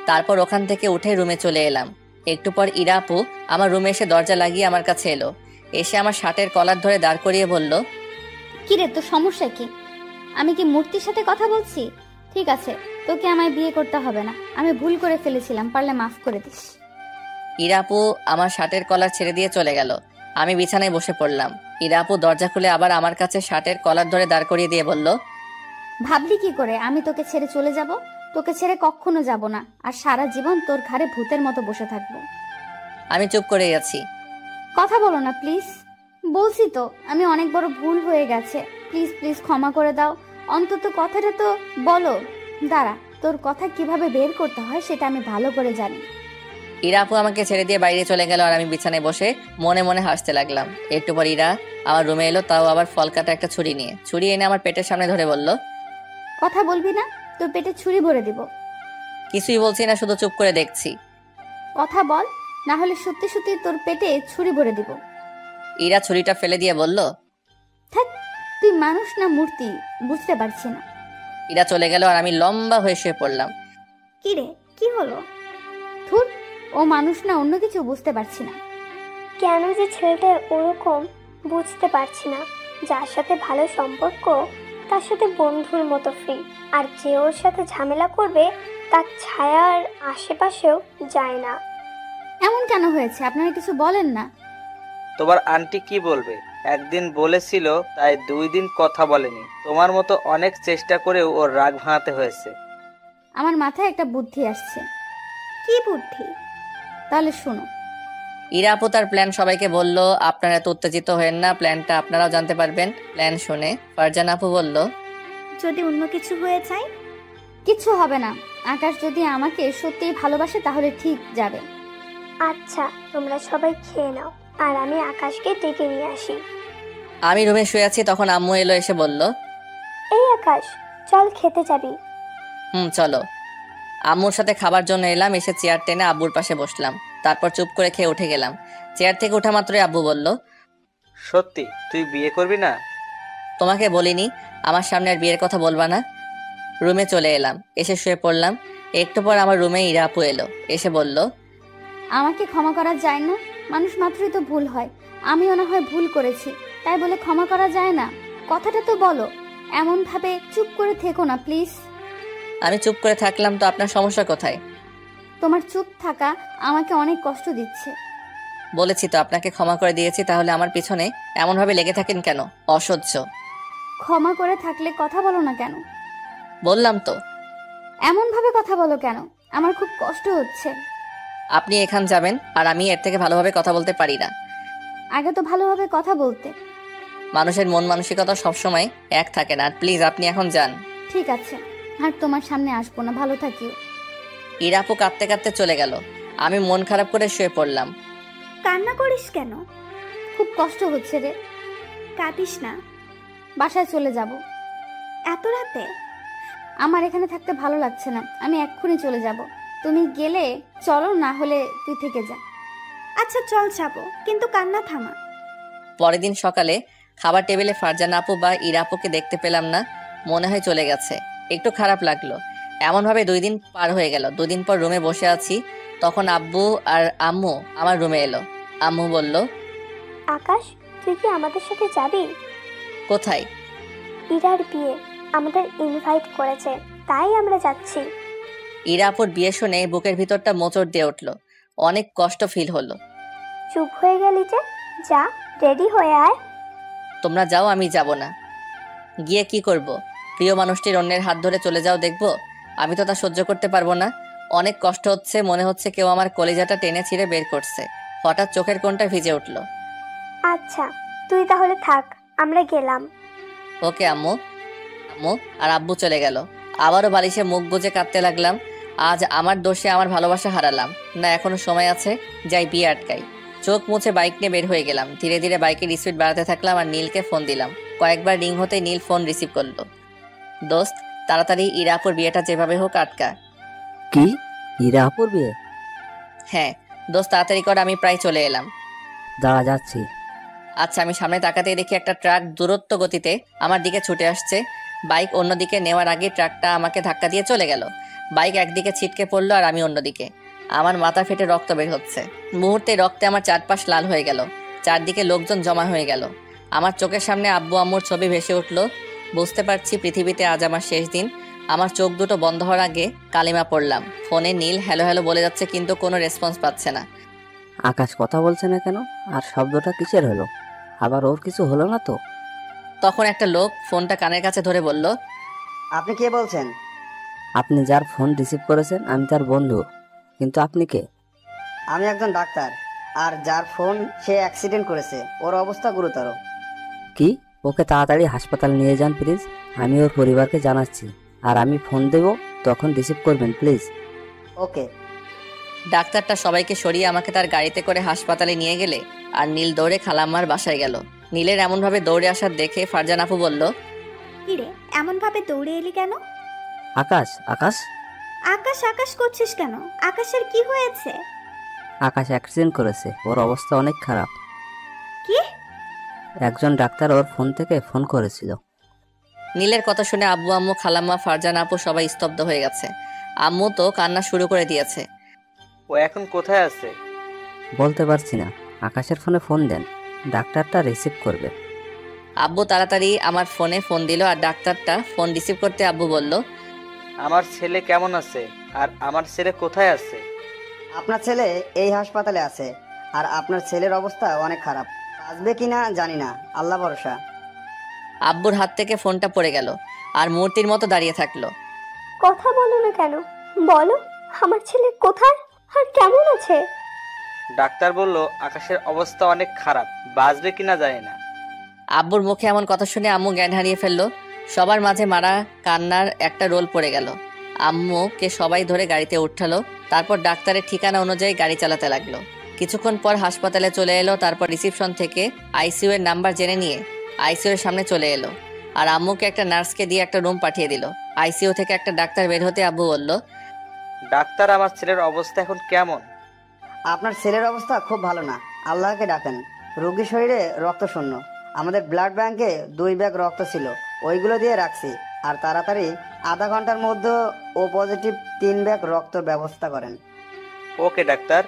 তারপর ওখান থেকে উঠে রুমে চলে এলাম। একটু পর ইরা আপু আমার রুমে এসে দরজা লাগিয়ে আমার কাছে এলো। এসে আমার শার্টের কলার ধরে দাঁড় করিয়ে বলল, কিরে তোর সমস্যা কি? আমি কি মূর্তির সাথে কথা বলছি? ঠিক আছে, তোকে আমায় বিয়ে করতে হবে না, আমি ভুল করে ফেলেছিলাম, পারলে মাফ করে দিস। ইরা আপু আমার শার্টের কলার ছেড়ে দিয়ে চলে গেল। আমি বিছানায় বসে পড়লাম। ইরা আপু দরজা খুলে আবার আমার কাছে শার্টের কলার ধরে দাঁড় করিয়ে দিয়ে বলল, ভাবলি কি করে আমি তোকে ছেড়ে চলে যাব? তোকে ছেড়ে কখনো যাব না, আর সারা জীবন তোর ঘাড়ে ভূতের মতো বসে থাকবো। আমি চুপ করে আছি। কথা বলো না প্লিজ। বলছি তো আমি অনেক বড় ভুল হয়ে গেছে, প্লিজ প্লিজ ক্ষমা করে দাও। অন্তত কথাটা তো বলো। দাঁড়া, তোর কথা কিভাবে বের করতে হয় সেটা আমি ভালো করে জানি। ইরা আপু আমাকে ছেড়ে দিয়ে বাইরে চলে গেল আর আমি বিছানায় বসে মনে মনে হাসতে লাগলাম। একটু পর ইরা আমার রুমে এলো, তাও আবার ফল কাটা একটা ছুরি নিয়ে। ছুরি এনে আমার পেটের সামনে ধরে বলল, কথা বলবি না? তোর পেটে ছুরি ভরে দিব। কিছুই বলছি না, শুধু চুপ করে দেখছি। কথা বল, না হলে সত্যি সত্যি তোর পেটে ছুরি ভরে দিব। ইরা ছুরিটা ফেলে দিয়ে বলল, থাক, তুই মানুষ না মূর্তি বুঝতে পারছি না। ইরা চলে গেল আর আমি লম্বা হয়ে শুয়ে পড়লাম। কি রে, কি হলো? ধুর, ও মানুষ না অন্য কিছু বুঝতে পারছি না। কেন যে ছেলেটা ওরকম বুঝতে পারছি না। যার সাথে ভালো সম্পর্ক তার সাথে বন্ধুর মতো ফ্রি, আর যে ওর সাথে ঝামেলা করবে তার ছায়ার আশেপাশেও যায় না। এমন কেন হয়েছে? আপনারা কিছু বলেন না। তোমার আন্টি কি বলবে? একদিন বলেছিল, তাই 2 দিন কথা বলেনি। তোমার মতো অনেক চেষ্টা করেও ওর রাগ ভাঙাতে হয়েছে। আমার মাথায় একটা বুদ্ধি আসছে। কি বুদ্ধি? তাহলে শোনো। ইরা আপু তার প্ল্যান সবাইকে বলল। আপনারা এত উত্তেজিত হয়েন না, প্ল্যানটা আপনারাও জানতে পারবেন। প্ল্যান শুনে ফারজানা আপু বলল, যদি অন্য কিছু হয়ে যায়? কিচ্ছু হবে না। আকাশ যদি আমাকে সত্যিই ভালোবাসে তাহলে ঠিক যাবে। আচ্ছা, তোমরা সবাই খেয়ে নাও, আর আমি আকাশকে ডেকে নিয়ে আসি। আমি রুমে শুয়ে আছি, তখন আম্মু এলো, এসে বলল, এই আকাশ, চল খেতে যাবি। চলো। আম্মুর সাথে খাবার জন্য এলাম, এসে চেয়ার টেনে আব্বুর পাশে বসলাম। তারপর চুপ করে খেয়ে উঠে গেলাম। চেয়ার থেকে ওঠা মাত্রই আব্বু বলল, সত্যি তুই বিয়ে করবি না? তোমাকে বলিনি আমার সামনে আর বিয়ের কথা বলবা না? রুমে চলে এলাম, এসে শুয়ে পড়লাম। একটু পর আমার রুমে ইরা আপু এলো, এসে বলল, আমাকে ক্ষমা করা যায় না? মানুষ মাত্রই তো ভুল হয়। আমিও না হয় ভুল করেছি, তাই বলে ক্ষমা করা যায় না? কথাটা তো বলো। এমন ভাবে চুপ করে থেকো না প্লিজ। আমি চুপ করে থাকলাম তো আপনার সমস্যা কোথায়? তোমার চুপ থাকা আমাকে অনেক কষ্ট দিচ্ছে। বলেছি তো আপনাকে ক্ষমা করে দিয়েছি, তাহলে আমার পিছনে এমনভাবে লেগে থাকেন কেন? অসহ্য। ক্ষমা করে থাকলে কথা বলো না কেন? বললাম তো। এমন ভাবে কথা বলো কেন? আমার খুব কষ্ট হচ্ছে। আপনি এখান যাবেন, আর আমি এর থেকে ভালোভাবে কথা বলতে পারি না। আগে তো ভালোভাবে কথা বলতে। মানুষের মন মানসিকতা সবসময় এক থাকে না। আর প্লিজ আপনি এখন যান। ঠিক আছে, আর তোমার সামনে আসবো না। ভালো থাকিও। ইরা আপু কাঁদতে কাঁদতে চলে গেল। আমি মন খারাপ করে শুয়ে পড়লাম। কান্না করিস কেন? খুব কষ্ট হচ্ছে রে। কাঁদিস না। বাসায় চলে যাব। এত রাতে? আমার এখানে থাকতে ভালো লাগছে না, আমি এক্ষুনি চলে যাব। তুমি গেলে চলো, না হলে তুই থেকে যা। আচ্ছা চল যাবো, কিন্তু কান্না থামা। পরের দিন সকালে খাবার টেবিলে ফারজানা আপু বা ইরা আপুকে দেখতে পেলাম না। মনে হয় চলে গেছে। একটু খারাপ লাগলো। এমনভাবে 2 দিন পার হয়ে গেল। 2 দিন পর রুমে বসে আছি, তখন আব্বু আর আম্মু আমার রুমে এলো। আম্মু বলল, আকাশ, তুই কি আমাদের সাথে যাবি? কোথায়? ইরার বিয়ে আমাদের ইনভাইট করেছে, তাই আমরা যাচ্ছি। ইরা আপুর বিয়ে শুনে বুকের ভিতরটা মোচড় দিয়ে উঠলো। অনেক কষ্ট ফিল হলো। চুপ হয়ে গেলি যে, যা রেডি হয়ে আয়। তোমরা যাও, আমি যাব না। গিয়ে কি করব? প্রিয় মানুষটির অন্যের হাত ধরে চলে যাও দেখবো? আমি তো তা সহ্য করতে পারবো না। অনেক কষ্ট হচ্ছে, মনে হচ্ছে কেউ আমার কলিজাটা টেনে ছিঁড়ে বের করছে। হঠাৎ চোখের কোণটা ভিজে উঠলো। আচ্ছা, তুই তাহলে থাক, আমরা গেলাম। ওকে আম্মু। আম্মু আর আব্বু চলে গেল। আবারও বালিশে মুখ বুজে কাঁদতে লাগলাম। আজ আমার দোষে আমার ভালোবাসা হারালাম না, এখনো সময় আছে, যাই বিয়ে আটকাই। চোখ মুছে বাইক নিয়ে বের হয়ে গেলাম। ধীরে ধীরে বাইকের স্পিড বাড়াতে থাকলাম আর নীলকে ফোন দিলাম। কয়েকবার রিং হতেই নীল ফোন রিসিভ করলো। দোস্ত, তাড়াতাড়ি ইরাপুর বিয়েটা যেভাবে হোক আটকা। কি? ইরা আপুর বিয়ে? হ্যাঁ দোস্ত, তাড়াতাড়ি কর, আমি প্রায় চলে এলাম। দাঁড়া, যাচ্ছি। আচ্ছা, আমি সামনে তাকাতেই দেখি একটা ট্রাক দূরত্ব গতিতে আমার দিকে ছুটে আসছে। বাইক অন্যদিকে নেওয়ার আগে ট্রাকটা আমাকে ধাক্কা দিয়ে চলে গেল। বাইক একদিকে ছিটকে পড়লো আর আমি অন্যদিকে। আমার মাথা ফেটে রক্ত বের হচ্ছে। মুহূর্তে রক্তে আমার চারপাশ লাল হয়ে গেল। চারদিকে লোকজন জমা হয়ে গেল। আমার চোখের সামনে আব্বু আম্মুর ছবি ভেসে উঠলো। বুঝতে পারছি পৃথিবীতে আজ আমার শেষ দিন। আমার চোখ দুটো বন্ধ হওয়ার আগে কালিমা পড়লাম। ফোনে নীল হ্যালো হ্যালো বলে যাচ্ছে, কিন্তু কোনো রেসপন্স পাচ্ছে না। আকাশ কথা বলছে না কেন? আর শব্দটা কিসের হলো? আবার ওর কিছু হলো না তো? তখন একটা লোক ফোনটা কানের কাছে ধরে বলল, আপনি কে বলছেন? আপনি যার ফোন রিসিভ করেছেন আমি তার বন্ধু, কিন্তু আপনি কে? আমি একজন ডাক্তার, আর যার ফোন সে অ্যাক্সিডেন্ট করেছে, ওর অবস্থা গুরুতর। কি? ওকে তাড়াতাড়ি হাসপাতাল নিয়ে যান প্লিজ। আমি ওর পরিবারকে জানাচ্ছি, আর আমি ফোন দেব, তখন রিসিভ করবেন প্লিজ। ওকে। ডাক্তারটা সবাইকে সরিয়ে আমাকে তার গাড়িতে করে হাসপাতালে নিয়ে গেলে আর নীল দৌড়ে খালাম্মার বাসায় গেল। নীলের এমনভাবে দৌড়ে আসার দেখে ফারজান আপু বলল, কিরে এমন ভাবে দৌড়ে এলি কেন? আকাশ আকাশ আকাশ আকাশ করছিস কেন? আকাশের কি হয়েছে? আকাশ অ্যাক্সিডেন্ট করেছে, ওর অবস্থা অনেক খারাপ। কি? একজন ডাক্তার ওর ফোন থেকে ফোন করেছিল। নীলের কথা শুনে আব্বু আম্মু খালাম্মা ফারজান আপু সবাই স্তব্ধ হয়ে গেছে। আম্মু তো কান্না শুরু করে দিয়েছে। ও এখন কোথায় আছে? বলতে পারছি না, আকাশের ফোনে ফোন দেন, ডাক্তারটা রিসিভ করবে। আব্বু তাড়াতাড়ি আমার ফোনে ফোন দিল আর ডাক্তারটা ফোন রিসিভ করতে আব্বু বলল, আমার ছেলে কেমন আছে আর আমার ছেলে কোথায় আছে? আপনার ছেলে এই হাসপাতালে আছে, আর আপনার ছেলের অবস্থা অনেক খারাপ। আসবে কিনা জানি না, আল্লাহ ভরসা। আব্বুর হাত থেকে ফোনটা পড়ে গেল আর মূর্তির মতো দাঁড়িয়ে থাকলো। কথা বলো না কেন? বলো আমার ছেলে কোথায় আর কেমন আছে? ডাক্তার বলল আকাশের অবস্থা অনেক খারাপ, বাঁচবে কিনা জানি না। আব্বুর মুখে এমন কথা শুনে আম্মু জ্ঞান হারিয়ে ফেললো। সবার মাঝে মারা কান্নার একটা রোল পড়ে গেল। আম্মুকে সবাই ধরে গাড়িতে উঠালো, তারপর ডাক্তারের ঠিকানা অনুযায়ী গাড়ি চালাতে লাগলো। কিছুক্ষণ পর হাসপাতালে চলে এলো। তারপর রিসিপশন থেকে আইসিইউ এর নাম্বার জেনে নিয়ে আইসিইউ এর সামনে চলে এলো আর আম্মুকে একটা নার্সকে দিয়ে একটা রুম পাঠিয়ে দিল। আইসিইউ থেকে একটা ডাক্তার বের হতে আব্বু বলল, ডাক্তার আমার ছেলের অবস্থা এখন কেমন? আপনার ছেলের অবস্থা খুব ভালো না, আল্লাহকে ডাকেন। রোগীর শরীরে রক্ত শূন্য। আমাদের ব্লাড ব্যাংকে 2 ব্যাগ রক্ত ছিল, ওইগুলো দিয়ে রাখছি। আর তাড়াতাড়ি আধা ঘন্টার মধ্যে ও পজিটিভ 3 ব্যাগ রক্ত ব্যবস্থা করেন। ওকে ডাক্তার।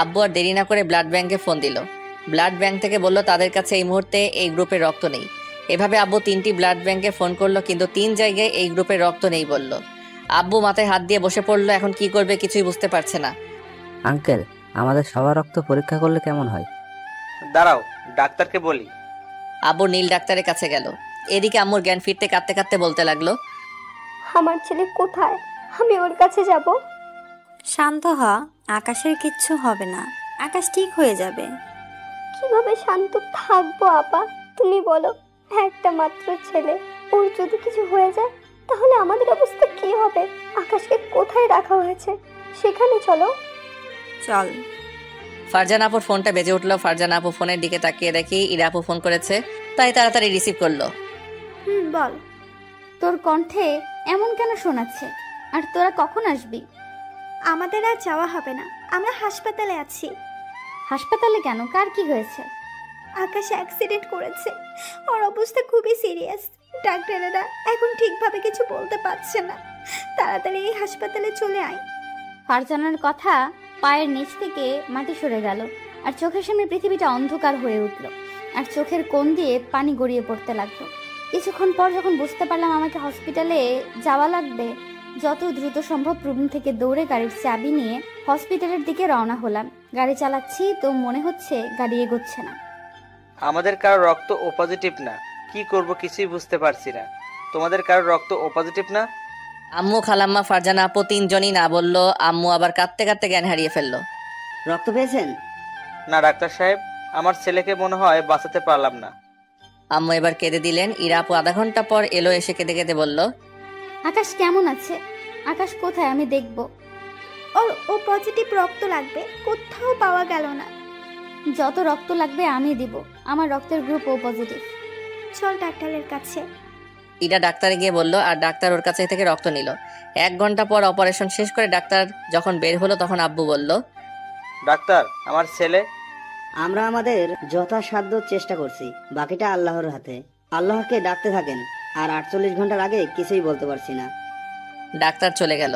আব্বু আর দেরি না করে ব্লাড ব্যাংকে ফোন দিল। ব্লাড ব্যাংক থেকে বলল তাদের কাছে এই মুহূর্তে এই গ্রুপের রক্ত নেই। এভাবে আব্বু 3টি ব্লাড ব্যাংকে ফোন করলো, কিন্তু 3 জায়গায় এই গ্রুপের রক্ত নেই বলল। আব্বু মাথায় হাত দিয়ে বসে পড়লো, এখন কি করবে কিছুই বুঝতে পারছে না। আঙ্কেল, আমাদের সবার রক্ত পরীক্ষা করলে কেমন হয়? দাঁড়াও, ডাক্তারকে বলি। আব্বু নীল ডাক্তারের কাছে গেল। এদিকে আম্মুর জ্ঞান ফিরতে কাঁদতে কাঁদতে বলতে লাগলো, আমার ছেলে কোথায়? আমি ওর কাছে যাব। শান্ত হ, আকাশের কিচ্ছু হবে না, আকাশ ঠিক হয়ে যাবে। কিভাবে শান্ত থাকবো আপা? তুমি বলো, একটা মাত্র ছেলে, ওর যদি কিছু হয়ে যায় তাহলে আমাদের অবস্থা কি হবে? আকাশকে কোথায় রাখা হয়েছে সেখানে চলো। চল। ফারজান আপুর ফোনটা বেজে উঠলো। ফারজান আপু ফোনের দিকে তাকিয়ে দেখি ইরা আপু ফোন করেছে, তাই তাড়াতাড়ি রিসিভ করলো। বল। তোর কণ্ঠে এমন কেন শোনাচ্ছে? আর তোরা কখন আসবি? আমাদের আর যাওয়া হবে না, আমরা হাসপাতালে আছি। হাসপাতালে কেন? কার কি হয়েছে? আকাশ অ্যাক্সিডেন্ট করেছে, ওর অবস্থা খুবই সিরিয়াস। ডাক্তারেরা এখন ঠিকভাবে কিছু বলতে পারছে না, তাড়াতাড়ি এই হাসপাতালে চলে আয়। ফারজানার কথা পায়ের নিচ থেকে মাটি সরে গেল আর চোখের সামনে পৃথিবীটা অন্ধকার হয়ে উঠল আর চোখের কোণ দিয়ে পানি গড়িয়ে পড়তে লাগলো। কিছুক্ষণ পর যখন বুঝতে পারলাম আমাকে হসপিটালে যাওয়া লাগবে, যত দ্রুত সম্ভব রুম থেকে দৌড়ে গাড়ির চাবি নিয়ে হসপিটালের দিকে রওনা হলাম। গাড়ি চালাচ্ছি তো মনে হচ্ছে গাড়ি এগোচ্ছে না। আমাদের কারো রক্ত ও পজিটিভ না, কি করব কিছুই বুঝতে পারছি না। তোমাদের কারো রক্ত ও পজিটিভ না? আম্মু খালাম্মা ফারজানা আপু 3 জনই না বললো। আম্মু আবার কাঁদতে কাঁদতে জ্ঞান হারিয়ে ফেললো। রক্ত পেয়েছেন? না ডাক্তার সাহেব, আমার ছেলেকে মনে হয় বাঁচাতে পারলাম না। আম্মু এবার কেঁদে দিলেন। ইরা আপু আধা ঘন্টা পর এলো, এসে কেঁদে কেঁদে বলল, আকাশ কেমন আছে? আকাশ কোথায়? আমি দেখব। ওর ও পজিটিভ রক্ত লাগবে, কোথাও পাওয়া গেল না। যত রক্ত লাগবে আমি দিব, আমার রক্তের গ্রুপ ও পজিটিভ। চল ডাক্তারের কাছে। ইরা ডাক্তারে গিয়ে বলল আর ডাক্তার ওর কাছে থেকে রক্ত নিল। 1 ঘন্টা পর অপারেশন শেষ করে ডাক্তার যখন বের হলো তখন আব্বু বলল, ডাক্তার, আমার ছেলে? আমরা আমাদের যথাসাধ্য চেষ্টা করছি, বাকিটা আল্লাহর হাতে। আল্লাহকে ডাকতে থাকেন, আর 48 ঘন্টার আগে কিছুই বলতে পারছি না। ডাক্তার চলে গেল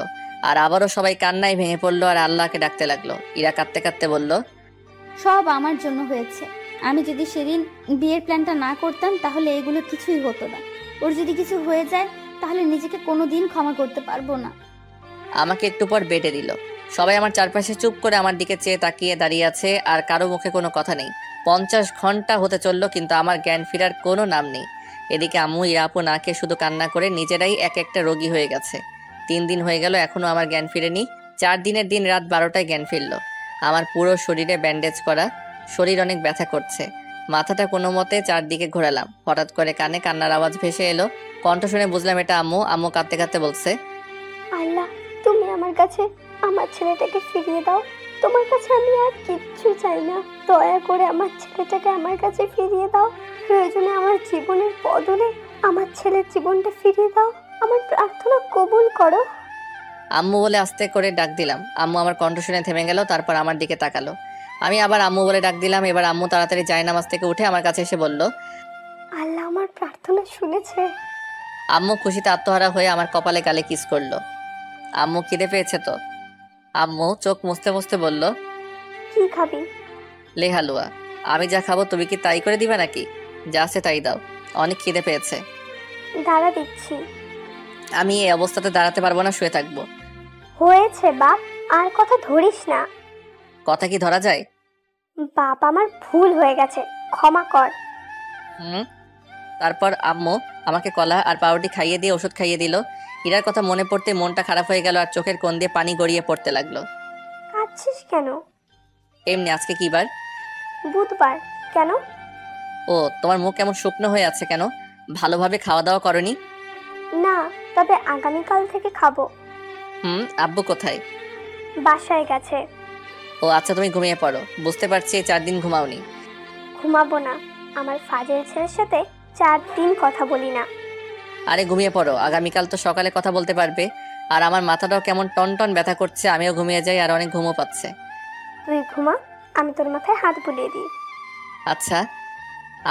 আর আবারও সবাই কান্নায় ভেঙে পড়লো আর আল্লাহকে ডাকতে লাগলো। ইরা কাঁদতে কাঁদতে বলল, সব আমার জন্য হয়েছে। আমি যদি সেদিন বিয়ের প্ল্যানটা না করতাম তাহলে এগুলো কিছুই হতো না। ওর যদি কিছু হয়ে যায় তাহলে নিজেকে কোনোদিন ক্ষমা করতে পারবো না। আমাকে একটু পর বেডে দিল। সবাই আমার চারপাশে চুপ করে আমার দিকে চেয়ে তাকিয়ে দাঁড়িয়ে আছে আর কারো মুখে কোনো কথা নেই। 50 ঘন্টা হতে চললো, কিন্তু আমার জ্ঞান ফেরার কোনো নাম নেই। এদিকে আম্মু ইরা আপু না খেয়ে শুধু কান্না করে নিজেরাই এক একটা রোগী হয়ে গেছে। 3 দিন হয়ে গেল, এখনো আমার জ্ঞান ফিরেনি। 4 দিনের দিন রাত 12টায় জ্ঞান ফিরল। আমার পুরো শরীরে ব্যান্ডেজ করা, শরীর অনেক ব্যথা করছে। মাথাটা কোনো মতে চারদিকে ঘোরালাম। হঠাৎ করে কানে কান্নার আওয়াজ ভেসে এলো। কণ্ঠ শুনে বুঝলাম এটা আম্মু। আম্মু কাঁদতে কাঁদতে বলছে, আল্লাহ, তুমি আমার কাছে আমার ছেলেটাকে ফিরিয়ে দাও। তোমার কাছে আমি আর কিচ্ছু চাই না, দয়া করে আমার ছেলেটাকে আমার কাছে ফিরিয়ে দাও। প্রয়োজনে আমার জীবনের বদলে আমার ছেলের জীবনটা ফিরিয়ে দাও। আমার প্রার্থনা কবুল করো। আম্মু বলে আস্তে করে ডাক দিলাম। আম্মু আমার কণ্ঠ শুনে থেমে গেল, তারপর আমার দিকে তাকালো। আমি আবার আম্মু বলে ডাক দিলাম। এবার আম্মু তাড়াতাড়ি জায়নামাজ থেকে উঠে আমার কাছে এসে বলল, আল্লাহ আমার প্রার্থনা শুনেছে। আম্মু খুশিতে আত্মহারা হয়ে আমার কপালে গালে কিস করলো। আম্মু খিদে পেয়েছে তো? আম্মু চোখ মুছতে মুছতে বলল, কি খাবি? লে হালুয়া। আমি যা খাবো তুমি কি তাই করে দিবে নাকি? যা আছে তাই দাও, অনেক খিদে পেয়েছে। দাঁড়া দিচ্ছি। আমি এই অবস্থাতে দাঁড়াতে পারবো না, শুয়ে থাকবো। হয়েছে বাপ, আর কথা ধরিস না। কথা কি ধরা যায়? বাপ আমার ভুল হয়ে গেছে, ক্ষমা কর। তারপর আম্মু আমাকে কলা আর পাউরুটি খাইয়ে দিয়ে ওষুধ খাইয়ে দিল। ইরার কথা মনে পড়তে মনটা খারাপ হয়ে গেল আর চোখের কোণ দিয়ে পানি গড়িয়ে পড়তে লাগলো। কাঁদছিস কেন? এমনি। আজকে কি বার? বুধবার। কেন? ও, তোমার মুখ কেমন শুকনো হয়ে আছে কেন? ভালোভাবে খাওয়া দাওয়া করনি? না, তবে আগামীকাল থেকে খাবো। আব্বু কোথায়? বাসায় গেছে। ও আচ্ছা, তুমি ঘুমিয়ে পড়ো। বুঝতে পারছি এই 4 দিন ঘুমাওনি। ঘুমাবো না, আমার ফাজিল ছেলের সাথে 4 দিন কথা বলি না। আরে ঘুমিয়ে পড়ো, আগামীকাল তো সকালে কথা বলতে পারবে। আর আমার মাথাটাও কেমন টনটন ব্যথা করছে, আমিও ঘুমিয়ে যাই আর অনেক ঘুমও পাচ্ছে। তুই ঘুমা, আমি তোর মাথায় হাত বুলিয়ে দিই। আচ্ছা।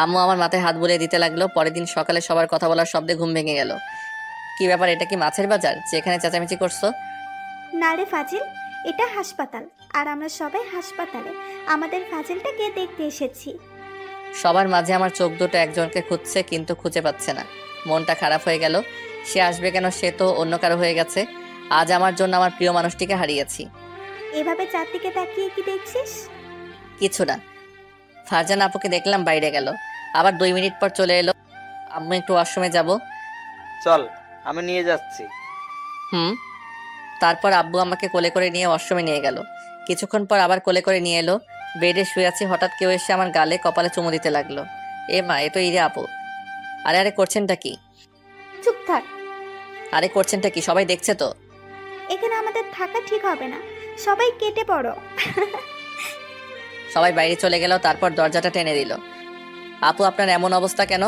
আম্মু আমার মাথায় হাত বুলিয়ে দিতে লাগলো। পরের দিন সকালে সবার কথা বলার শব্দে ঘুম ভেঙে গেল। কি ব্যাপার, এটা কি মাছের বাজার যে এখানে চেঁচামেচি করছো? না রে ফাজিল, এটা হাসপাতাল, আর আমরা সবাই হাসপাতালে আমাদের ফাজিলটাকে দেখতে এসেছি। সবার মাঝে আমার চোখ দুটো একজনকে খুঁজছে, কিন্তু খুঁজে পাচ্ছে না। মনটা খারাপ হয়ে গেল। সে আসবে কেন? সে তো অন্য কারো হয়ে গেছে। আজ আমার জন্য আমার প্রিয় মানুষটিকে হারিয়েছি। এভাবে চারদিকে তাকিয়ে কি দেখছিস? কিছু না। ফারজানা আপুকে দেখলাম বাইরে গেল, আবার 2 মিনিট পর চলে এলো। আম্মু একটু ওয়াশরুমে যাব। চল, আমি নিয়ে যাচ্ছি। তারপর আব্বু আমাকে কোলে করে নিয়ে ওয়াশরুমে নিয়ে গেল। কিছুক্ষণ পর আবার কোলে করে নিয়ে এলো। বেডে শুয়ে আছি, হঠাৎ কেউ এসে আমার গালে কপালে চুমু দিতে লাগলো। এ মা, এ তো ইরে আপু। আরে আরে করছেনটা কি? চুপ থাক। আরে করছেনটা কি? সবাই দেখছে তো। এখানে আমাদের থাকা ঠিক হবে না, সবাই কেটে পড়ো। সবাই বাইরে চলে গেল। তারপর দরজাটা টেনে দিল। আপু, আপনার এমন অবস্থা কেন?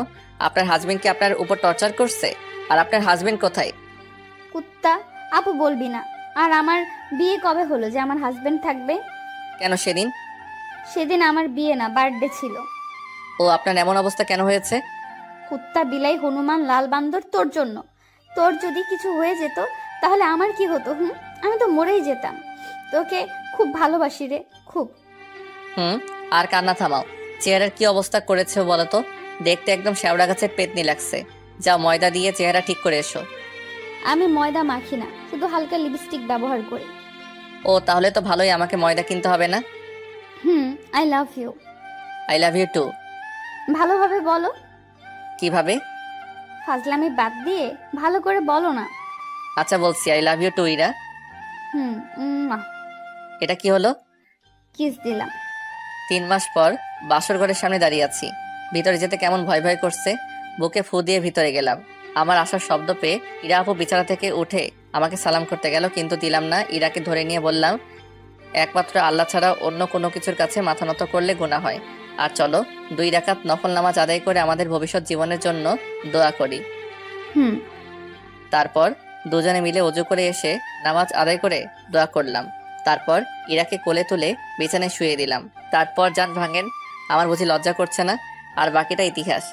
আপনার হাজবেন্ড কি আপনার উপর টর্চার করছে? আর আপনার হাজবেন্ড কোথায়? কুত্তা, আপু বলবি না। আর আমার বিয়ে কবে হলো যে আমার হাজবেন্ড থাকবে? কেন সেদিন? সেদিন আমার বিয়ে না, বার্থডে ছিল। ও, আপনার এমন অবস্থা কেন হয়েছে? কুত্তা, বিলাই, হনুমান, লাল বান্দর, তোর জন্য। তোর যদি কিছু হয়ে যেত তাহলে আমার কি হতো? আমি তো মরেই যেতাম। তোকে খুব ভালোবাসি রে, খুব। আর কান্না থামাও। চেহারার কি অবস্থা করেছে বলো তো? দেখতে একদম শ্যাওড়া গাছের পেতনি লাগছে। যা, ময়দা দিয়ে চেহারা ঠিক করে এসো। আমি ময়দা মাখি না, শুধু হালকা লিপস্টিক ব্যবহার করি। ও, তাহলে তো ভালোই, আমাকে ময়দা কিনতে হবে না। I love you. I love you too. ভালোভাবে বলো। কিভাবে? ফাজলামি বাদ দিয়ে ভালো করে বলো না। আচ্ছা বলছি, I love you too Ira. এটা কি হলো? কিস দিলাম। 3 মাস পর বাসর ঘরের সামনে দাঁড়িয়ে আছি। ভিতরে যেতে কেমন ভয় ভয় করছে। বুকে ফু দিয়ে ভিতরে গেলাম। আমার আসার শব্দ পেয়ে ইরা আপু বিছানা থেকে উঠে আমাকে সালাম করতে গেল, কিন্তু দিলাম না। ইরাকে ধরে নিয়ে বললাম, একমাত্র আল্লাহ ছাড়া অন্য কোনো কিছুর কাছে মাথা নত করলে গুনাহ হয়। আর চলো 2 রাকাত নফল নামাজ আদায় করে আমাদের ভবিষ্যৎ জীবনের জন্য দোয়া করি। তারপর দুজনে মিলে ওযু করে এসে নামাজ আদায় করে দোয়া করলাম। তারপর ইরাকে কোলে তুলে বিছানায় শুয়ে দিলাম। তারপর জান ভাঙেন। আমার বুঝি লজ্জা করছে না? আর বাকিটা ইতিহাস।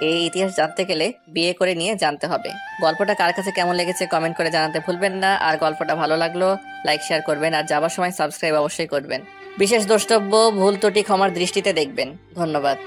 এই ইতিহাস জানতে গেলে বিয়ে করে নিয়ে জানতে হবে। গল্পটা কার কাছে কেমন লেগেছে কমেন্ট করে জানাতে ভুলবেন না। আর গল্পটা ভালো লাগলো লাইক শেয়ার করবেন, আর যাবার সময় সাবস্ক্রাইব অবশ্যই করবেন। বিশেষ দ্রষ্টব্য, ভুল ত্রুটি ক্ষমার দৃষ্টিতে দেখবেন। ধন্যবাদ।